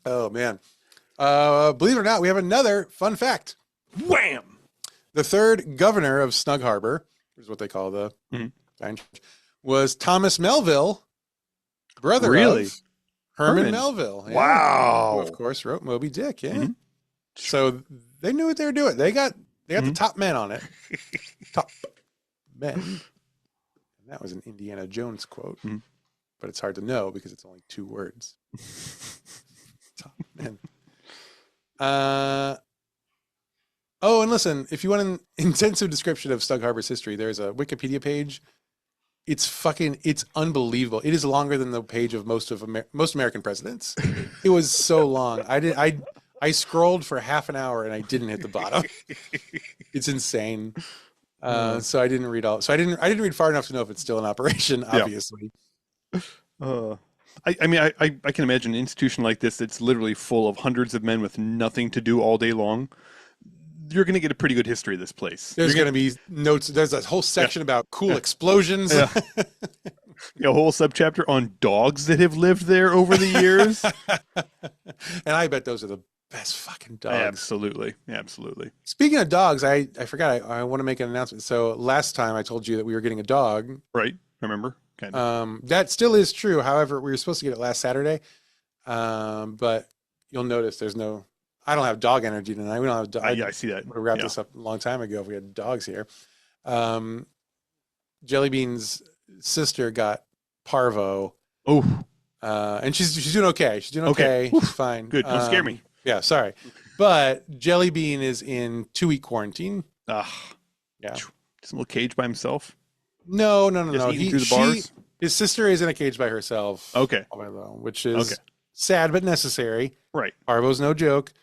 Oh man. Believe it or not, we have another fun fact. Wham! The 3rd governor of Snug Harbor, is what they call the was Thomas Melville, brother of Herman Melville. Yeah, wow. Who, of course, wrote Moby Dick. Yeah. So they knew what they were doing. They got the top men on it. Top men. And that was an Indiana Jones quote, but it's hard to know because it's only 2 words. Top men. Oh, and listen, if you want an intensive description of Snug Harbor's history, there's a Wikipedia page. It's unbelievable. It is longer than the page of most American presidents. It was so long. I scrolled for half an hour and I didn't hit the bottom. It's insane. So I didn't read all. So I didn't read far enough to know if it's still in operation. Obviously. I can imagine an institution like this that's literally full of hundreds of men with nothing to do all day long. You're going to get a pretty good history of this place. There's going to be notes. There's a whole section about cool explosions. Yeah. A whole subchapter on dogs that have lived there over the years. And I bet those are the best fucking dogs. Absolutely. Speaking of dogs, I forgot. I want to make an announcement. So last time I told you that we were getting a dog. Right. I remember. Kind of. That still is true. However, we were supposed to get it last Saturday. But you'll notice I don't have dog energy tonight. We don't have dog. I see that. We wrapped this up a long time ago if we had dogs here. Jellybean's sister got parvo. Oh. And she's doing okay. She's doing okay. She's fine. Good. Don't scare me. Yeah, sorry. But Jellybean is in 2-week quarantine. Yeah. Just a little cage by himself. No. Eating through the bars? His sister is in a cage by herself. Okay. Which is sad but necessary. Right. Parvo's no joke.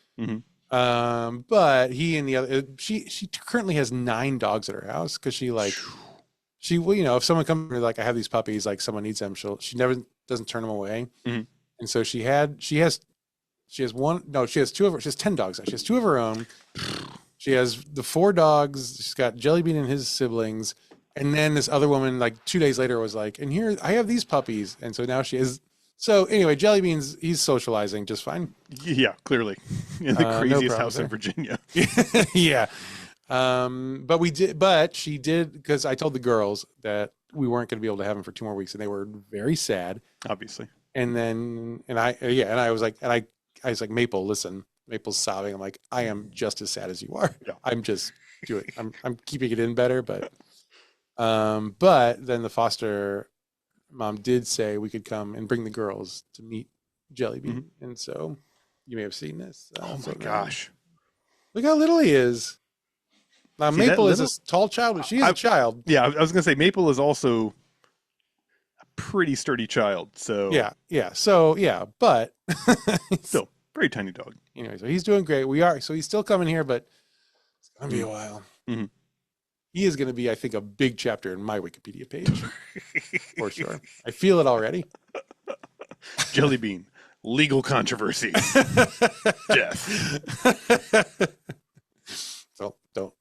But he and the other, she currently has 9 dogs at her house because if someone comes to her like, I have these puppies, like someone needs them, she never doesn't turn them away. And so she has 2 of her. She has 10 dogs. She has 2 of her own. She has the 4 dogs. She's got Jellybean and his siblings. And then this other woman, like 2 days later, was like, and here, I have these puppies. And so now she has. So anyway, Jellybean's, he's socializing just fine. Yeah, clearly. In the craziest house in Virginia. Yeah. But she did, because I told the girls that we weren't going to be able to have him for 2 more weeks. And they were very sad. Obviously. And I was like, Maple, listen. Maple's sobbing. I'm like, I am just as sad as you are. Yeah. I'm just I'm keeping it in better, but then the foster mom did say we could come and bring the girls to meet Jellybean. And so you may have seen this. Oh my gosh. Look how little he is. Now, Maple is a tall child, but she is a child. Yeah, I was going to say Maple is also a pretty sturdy child. So yeah. So yeah, but still very tiny dog. Anyway, so he's doing great. So he's still coming here, but it's gonna be a while. He is going to be, I think, a big chapter in my Wikipedia page for sure. I feel it already. Jellybean, legal controversy, death. So don't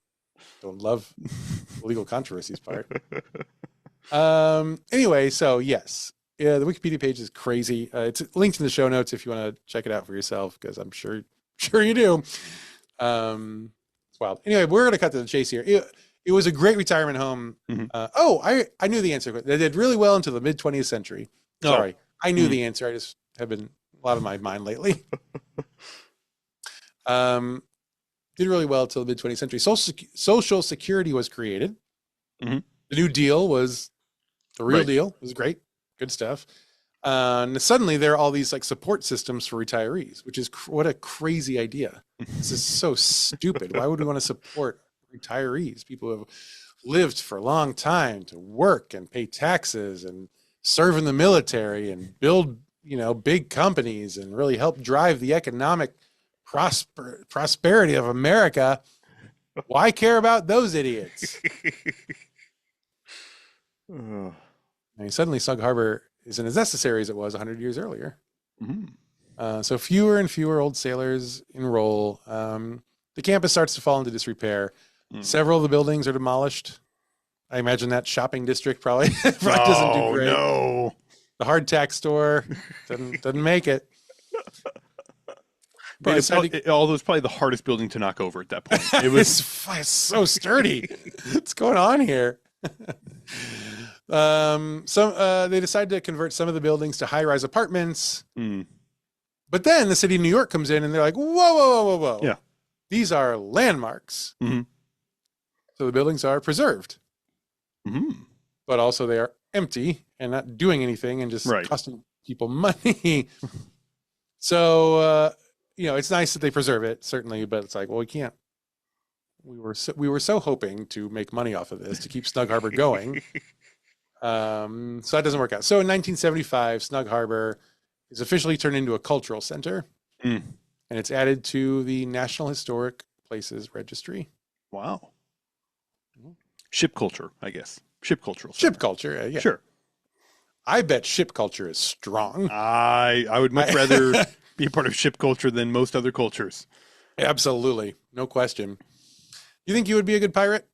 love the legal controversies part. Anyway, so yes, the Wikipedia page is crazy. It's linked in the show notes if you want to check it out for yourself, because I'm sure you do. It's wild. Anyway, we're going to cut to the chase here. It was a great retirement home. I knew the answer. They did really well into the mid 20th century. Sorry, I knew the answer. I just have been a lot of my mind lately. Did really well until the mid 20th century. Social Security was created. Mhm. The New Deal was the real Right. deal. It was great. Good stuff. And suddenly there are all these like support systems for retirees, which is what a crazy idea. This is so stupid. Why would we want to support retirees? People who have lived for a long time to work and pay taxes and serve in the military and build, big companies and really help drive the economic prosperity of America. Why care about those idiots? Ugh. I mean, suddenly Snug Harbor isn't as necessary as it was 100 years earlier. Mhm. So fewer and fewer old sailors enroll. The campus starts to fall into disrepair. Mm. Several of the buildings are demolished. I imagine that shopping district probably doesn't do great. No. The hardtack store doesn't make it. Although it's probably the hardest building to knock over at that point. It was It's so sturdy. What's going on here? They decided to convert some of the buildings to high-rise apartments. But then the city of New York comes in and they're like, whoa, whoa, whoa, whoa, whoa. Yeah. These are landmarks. Mhm. So the buildings are preserved, but also they are empty and not doing anything and just Right. costing people money. So, it's nice that they preserve it, certainly, but it's like, well, we can't. We were so hoping to make money off of this to keep Snug Harbor going. So that doesn't work out. So in 1975, Snug Harbor is officially turned into a cultural center, and it's added to the National Historic Places Registry. Wow. Ship culture, I guess. Ship cultural. Ship culture, yeah. Sure. I bet ship culture is strong. I would much rather be a part of ship culture than most other cultures. Absolutely, no question. You think you would be a good pirate?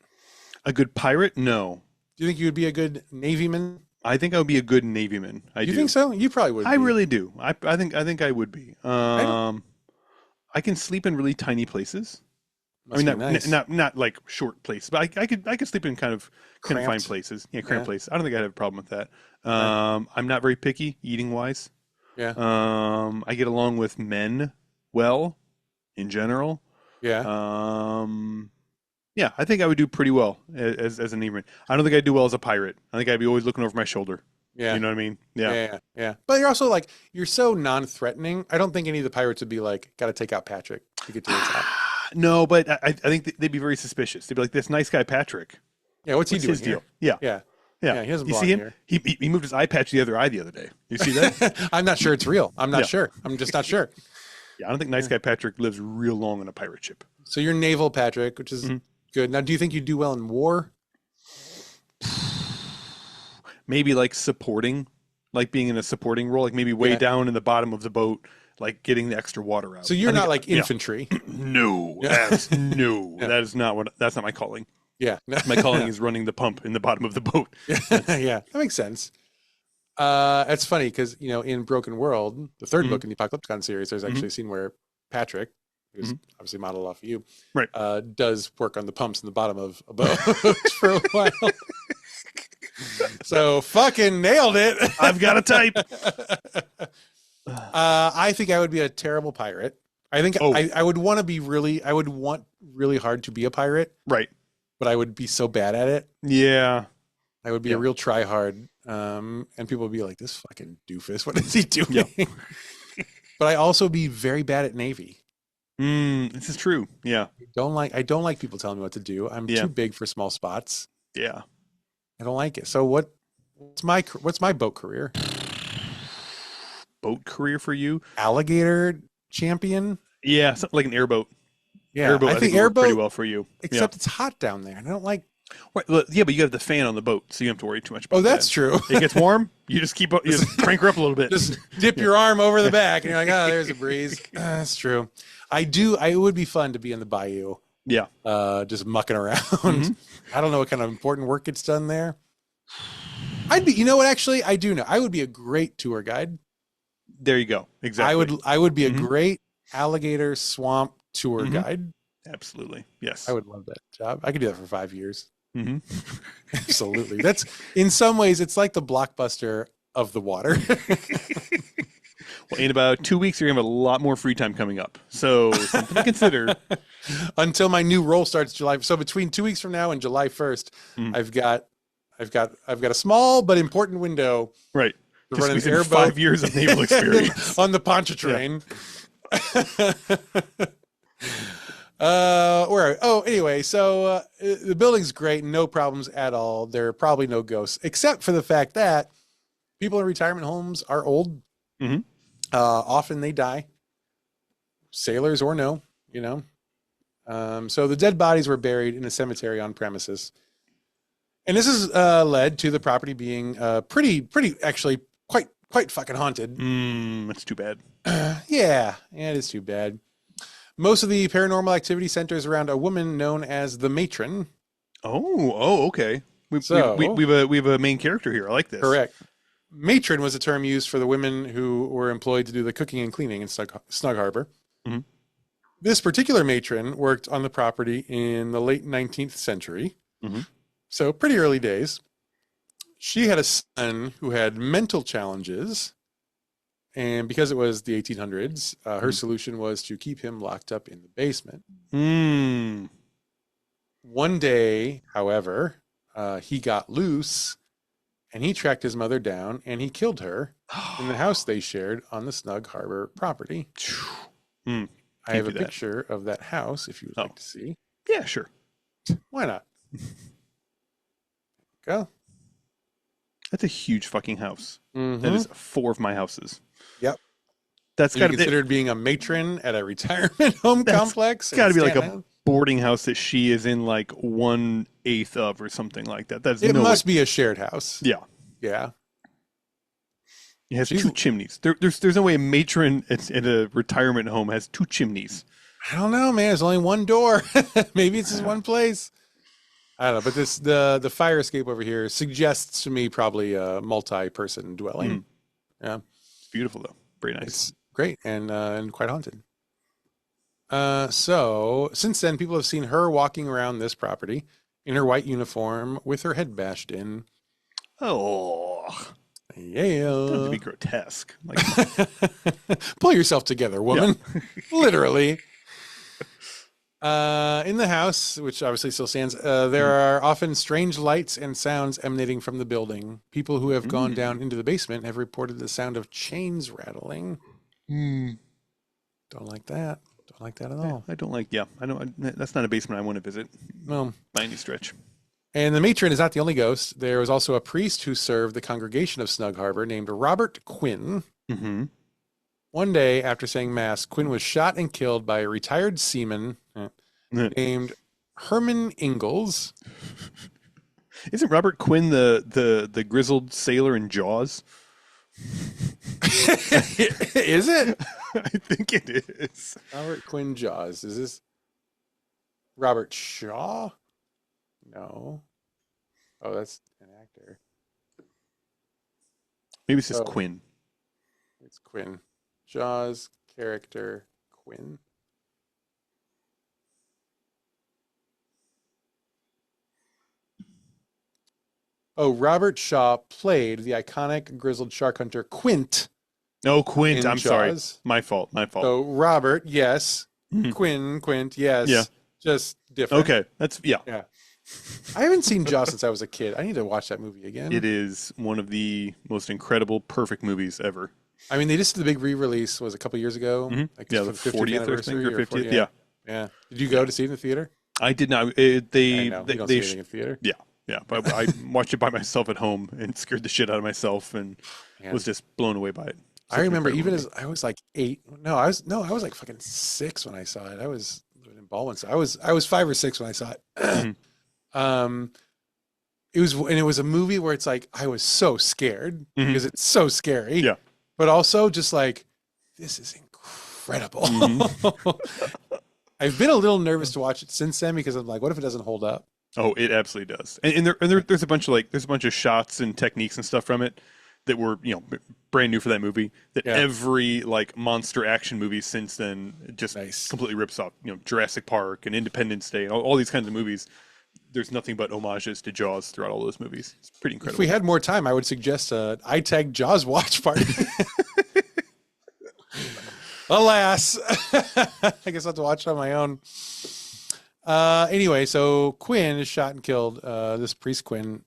A good pirate? No. Do you think you would be a good navyman? I think I would be a good navyman. I do. You think so? You probably would. I really do. I think I would be. I can sleep in really tiny places. Must be nice. not like short places, but I could sleep in kind of confined Cramped. places. Yeah, cramped Yeah. places. I don't think I'd have a problem with that. I'm not very picky eating wise. Yeah. I get along with men well in general. Yeah. Yeah, I think I would do pretty well as an navyman. I don't think I'd do well as a pirate. I think I'd be always looking over my shoulder. Yeah. You know what I mean? Yeah. Yeah. But you're also like, you're so non-threatening. I don't think any of the pirates would be like, got to take out Patrick to get to the top. No, but I think they'd be very suspicious. They'd be like, this nice guy Patrick. Yeah. What's he doing his here? deal? Yeah. Yeah. Yeah. He doesn't You belong see him? here. He moved his eye patch the other eye the other day. You see that? I'm not sure it's real. I'm not Yeah. sure. I'm just not sure. Yeah, I don't think nice guy Patrick lives real long on a pirate ship. So you're naval Patrick, which is good. Now, do you think you'd do well in war? Maybe like supporting, like being in a supporting role, like maybe way down in the bottom of the boat, like getting the extra water out. So you're I think- not like infantry. No, that's not my calling. Yeah. My calling is running the pump in the bottom of the boat. Yeah, that makes sense. It's funny because in Broken World, the third book in the Apocalypticon series, there's actually a scene where Patrick, who's obviously modeled off of you, Right. Does work on the pumps in the bottom of a boat for a while. So fucking nailed it. I've got a type. I think I would be a terrible pirate. I think I would want to be I would want really hard to be a pirate, Right. but I would be so bad at it. Yeah. I would be a real try hard. And people would be like, this fucking doofus, what is he doing? Yeah. But I also be very bad at Navy. This is true. Yeah. I don't like people telling me what to do. I'm too big for small spots. Yeah. I don't like it. So what's my boat career? Boat career for you? Alligator champion? Yeah, something like an airboat. Yeah, Airboat, I think would work airboat pretty well for you. Except it's hot down there. And I don't like. Right, well, yeah, but you have the fan on the boat, so you don't have to worry too much about that. Oh, that's true. It gets warm, you just you just crank her up a little bit. Just dip your arm over the back and you're like, oh, there's a breeze. That's true. It would be fun to be in the bayou. Yeah. Just mucking around. I don't know what kind of important work gets done there. You know what, actually, I do know. I would be a great tour guide. There you go. Exactly. I would be a great alligator swamp tour guide. Absolutely. Yes. I would love that job. I could do that for 5 years. Absolutely. That's in some ways, it's like the Blockbuster of the water. Well, in about 2 weeks, you're going to have a lot more free time coming up. So something to consider. Until my new role starts July. So between 2 weeks from now and July 1st, I've got a small but important window. Right. To run an airboat. 5 years of naval experience. On the Pontchartrain. Anyway, so the building's great, no problems at all. There are probably no ghosts, except for the fact that people in retirement homes are old. Mm-hmm. Often they die, sailors or no, you know. So the dead bodies were buried in a cemetery on premises, and this has led to the property being pretty actually quite fucking haunted. That's too bad. Yeah, it is too bad. Most of the paranormal activity centers around a woman known as the matron. Oh, okay. We have a main character here. I like this. Correct. Matron was a term used for the women who were employed to do the cooking and cleaning in Snug Harbor. Mm-hmm. This particular matron worked on the property in the late 19th century. Mm-hmm. So pretty early days. She had a son who had mental challenges. And because it was the 1800s, her solution was to keep him locked up in the basement. One day, however, he got loose and he tracked his mother down and he killed her in the house they shared on the Snug Harbor property. I have a picture of that house if you would like to see. Yeah, sure. Why not? Go. That's a huge fucking house. Mm-hmm. That is 4 of my houses. Yep. That's got to be considered being a matron at a retirement home complex. It's got to be like a boarding house that she is in like 1/8 of or something like that. It must be a shared house. Yeah. Yeah. It has 2 chimneys. There's no way a matron at a retirement home has 2 chimneys. I don't know, man. There's only one door. Maybe it's just one place. I don't know, but the fire escape over here suggests to me probably a multi-person dwelling. Yeah. It's beautiful though. Very nice. It's great and quite haunted. So since then, people have seen her walking around this property in her white uniform with her head bashed in. Oh, yeah. Don't be grotesque. Like, pull yourself together, woman. Yeah. Literally. In the house, which obviously still stands, there are often strange lights and sounds emanating from the building. People who have gone down into the basement have reported the sound of chains rattling. Don't like that. Don't like that at all. I don't like. Yeah, I don't. That's not a basement I want to visit. Well, by any stretch. And the matron is not the only ghost. There was also a priest who served the congregation of Snug Harbor named Robert Quinn. Mm-hmm. One day after saying mass, Quinn was shot and killed by a retired seaman named Herman Ingalls. Isn't Robert Quinn the grizzled sailor in Jaws? Is it? I think it is. Robert Quinn Jaws. Is this Robert Shaw? No. Oh, that's an actor. Maybe it's just Quinn. It's Quinn. Jaws character Quinn. Oh, Robert Shaw played the iconic grizzled shark hunter Quint. No, Quint. I'm Jaws. Sorry. My fault. So Robert, yes. Quint, yes. Yeah. Just different. Okay. Yeah. I haven't seen Jaws since I was a kid. I need to watch that movie again. It is one of the most incredible, perfect movies ever. I mean, they just did the big re-release a couple years ago. Mm-hmm. Like the 40th anniversary or 50th. Yeah. Yeah. Did you go to see it in the theater? I did not. I know. You don't see anything in the theater. Yeah. But I watched it by myself at home and scared the shit out of myself and was just blown away by it. I remember even as I was like 8. I was like fucking 6 when I saw it. I was living in Baldwin. So I was 5 or 6 when I saw it. It was a movie where it's like I was so scared because it's so scary. Yeah. But also just like, this is incredible. I've been a little nervous to watch it since then because I'm like, what if it doesn't hold up? Oh, it absolutely does. And there's a bunch of shots and techniques and stuff from it that were, brand new for that movie that every like monster action movie since then just completely rips off. Jurassic Park and Independence Day and all these kinds of movies. There's nothing but homages to Jaws throughout all those movies. It's pretty incredible. If we had more time, I would suggest a iTag Jaws watch party. Alas, I guess I'll have to watch it on my own. Anyway, so Quinn is shot and killed. This priest Quinn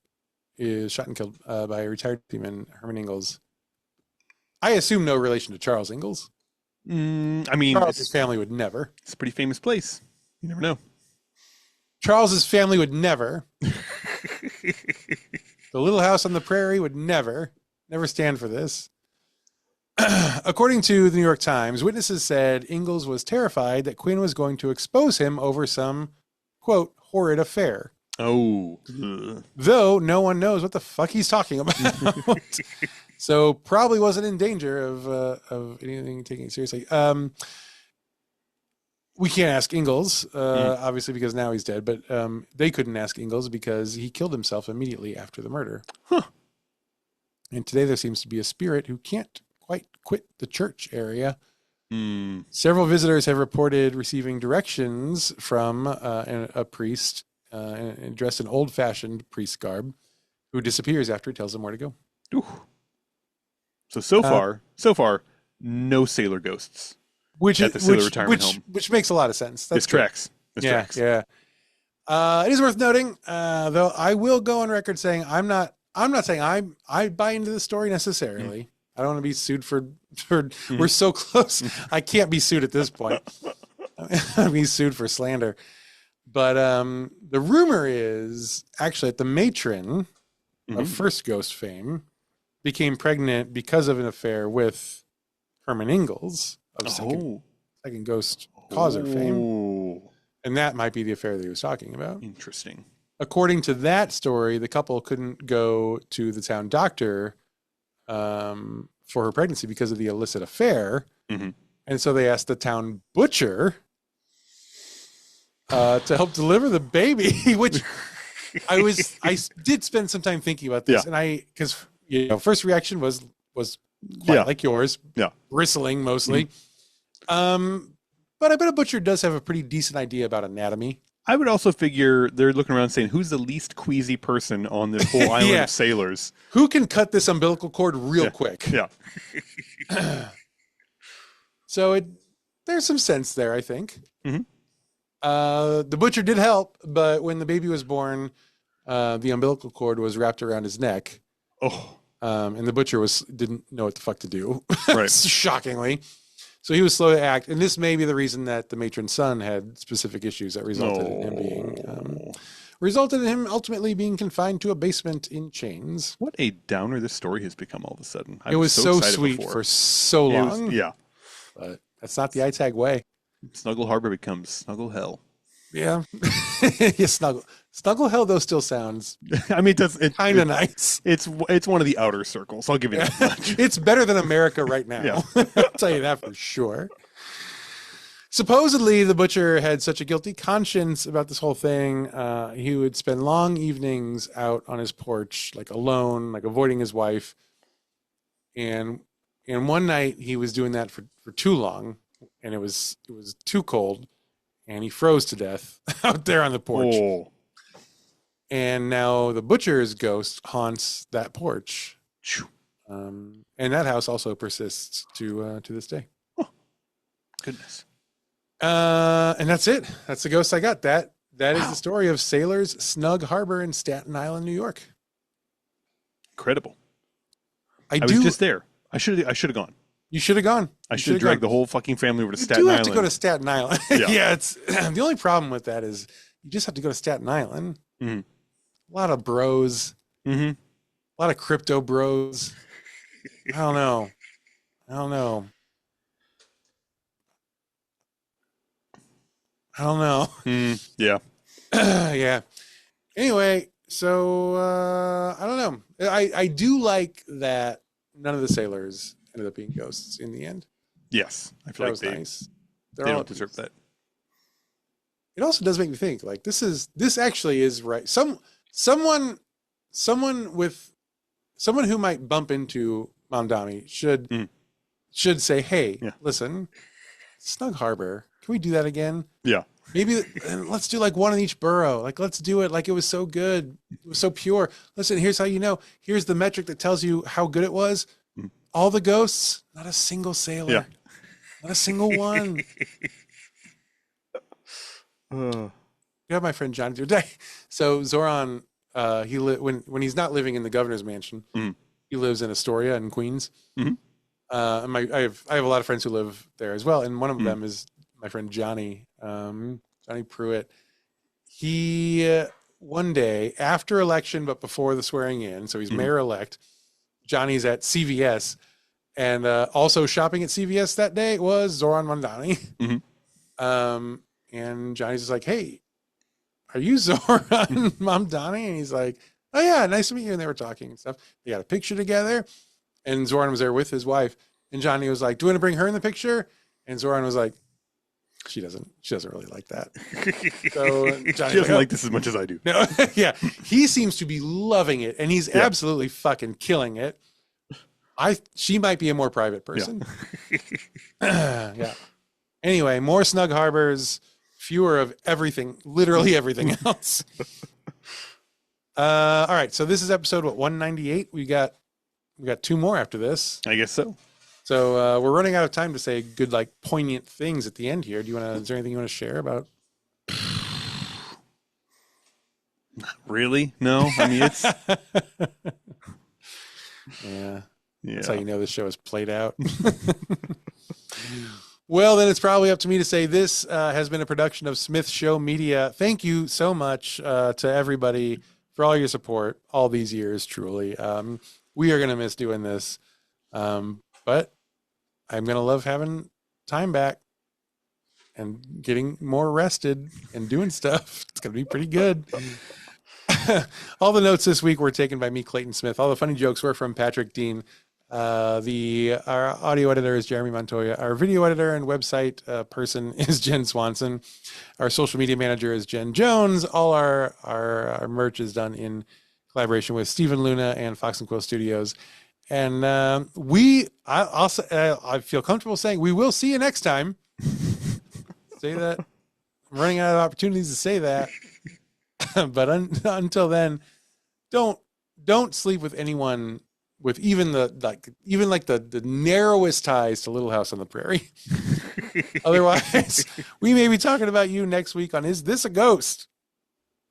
is shot and killed by a retired seaman, Herman Ingalls. I assume no relation to Charles Ingalls. I mean, Charles's family would never. It's a pretty famous place. You never know. Charles's family would never. The little house on the prairie would never stand for this. According to the New York Times, witnesses said Ingalls was terrified that Quinn was going to expose him over some, quote, horrid affair. Oh. Though no one knows what the fuck he's talking about. So probably wasn't in danger of anything taking it seriously. We can't ask Ingalls, obviously, because now he's dead, but they couldn't ask Ingalls because he killed himself immediately after the murder. Huh. And today there seems to be a spirit who can't quite quit the church area. Several visitors have reported receiving directions from a priest dressed in old-fashioned priest garb who disappears after he tells them where to go. Ooh. So far, no sailor ghosts. At the sailor retirement home. Which makes a lot of sense. This tracks. Tracks. Yeah. It is worth noting, though I will go on record saying I'm not saying I buy into the story necessarily. I don't want to be sued for we're so close. I can't be sued at this point. I'm being sued for slander. But the rumor is actually that the matron of First Ghost fame became pregnant because of an affair with Herman Ingalls of Second Ghost Causer fame. And that might be the affair that he was talking about. Interesting. According to that story, the couple couldn't go to the town doctor for her pregnancy because of the illicit affair. And so they asked the town butcher to help deliver the baby, which I did spend some time thinking about this. And because first reaction was quite like yours, bristling mostly. But I bet a butcher does have a pretty decent idea about anatomy. I would also figure they're looking around saying, who's the least queasy person on this whole island of sailors? Who can cut this umbilical cord real quick? Yeah. So there's some sense there, I think. The butcher did help, but when the baby was born, the umbilical cord was wrapped around his neck. And the butcher didn't know what the fuck to do. Right. Shockingly. So he was slow to act, and this may be the reason that the matron's son had specific issues that resulted in him ultimately being confined to a basement in chains. What a downer this story has become all of a sudden. It was so sweet for so long. But that's not the ITAG way. Snuggle Harbor becomes Snuggle Hell. Yeah. Snuggle Hell, though, still sounds kind of nice. It's one of the outer circles. I'll give you that much. It's better than America right now. I'll tell you that for sure. Supposedly, the butcher had such a guilty conscience about this whole thing. He would spend long evenings out on his porch, like alone, like avoiding his wife. And one night he was doing that for too long, and it was too cold. And he froze to death out there on the porch. And now the butcher's ghost haunts that porch. And that house also persists to this day. Goodness. And that's it. That's the ghost I got. That is the story of sailors' Snug Harbor in Staten Island, New York. Incredible. I was just there. I should have gone. You should have gone. I should have dragged the whole fucking family over to Staten Island. You do have to go to Staten Island. It's the only problem with that is you just have to go to Staten Island. A lot of bros. A lot of crypto bros. I don't know. Yeah. Yeah. Anyway, so I don't know. I do like that none of the sailors ended up being ghosts in the end. Yes, I feel like nice. They don't deserve that. It also does make me think, like, this actually is right. Someone who might bump into Mamdani should say, hey, listen, Snug Harbor, can we do that again? Yeah. Maybe let's do like one in each borough. Like, let's do it like it was so good. It was so pure. Listen, here's how you know. Here's the metric that tells you how good it was. All the ghosts, not a single sailor. Not a single one. Uh, You have my friend Johnny today. So Zoran, when he's not living in the governor's mansion, he lives in Astoria in Queens. And I have a lot of friends who live there as well, and one of them is my friend Johnny, Johnny Pruitt. He one day after election, but before the swearing in, so he's mayor elect. Johnny's at CVS, and also shopping at CVS that day was Zoran Mondani. And Johnny's just like, "Hey, are you Zoran Mondani?" And he's like, "Oh yeah, nice to meet you." And they were talking and stuff. They got a picture together, and Zoran was there with his wife. And Johnny was like, "Do you want to bring her in the picture?" And Zoran was like, She doesn't really like that. So Johnny's she doesn't like this as much as I do. No, yeah, he seems to be loving it, and he's absolutely fucking killing it. She might be a more private person. Yeah. Anyway, more Snug Harbors, fewer of everything, literally everything else. All right, so this is episode 198. We got 2 more after this. I guess so. So we're running out of time to say good, like, poignant things at the end here. Is there anything you want to share about? Not really? No. I mean, it's yeah. That's how you know this show is played out. Well, then it's probably up to me to say this has been a production of Smith Show Media. Thank you so much to everybody for all your support all these years, truly. We are going to miss doing this, but I'm going to love having time back and getting more rested and doing stuff. It's going to be pretty good. All the notes this week were taken by me, Clayton Smith. All the funny jokes were from Patrick Dean. Our audio editor is Jeremy Montoya. Our video editor and website person is Jen Swanson. Our social media manager is Jen Jones. All our merch is done in collaboration with Stephen Luna and Fox and Quill Studios. And I feel comfortable saying we will see you next time. Say that. I'm running out of opportunities to say that. But until then, don't sleep with anyone with even the narrowest ties to Little House on the Prairie. Otherwise, we may be talking about you next week on Is This a Ghost?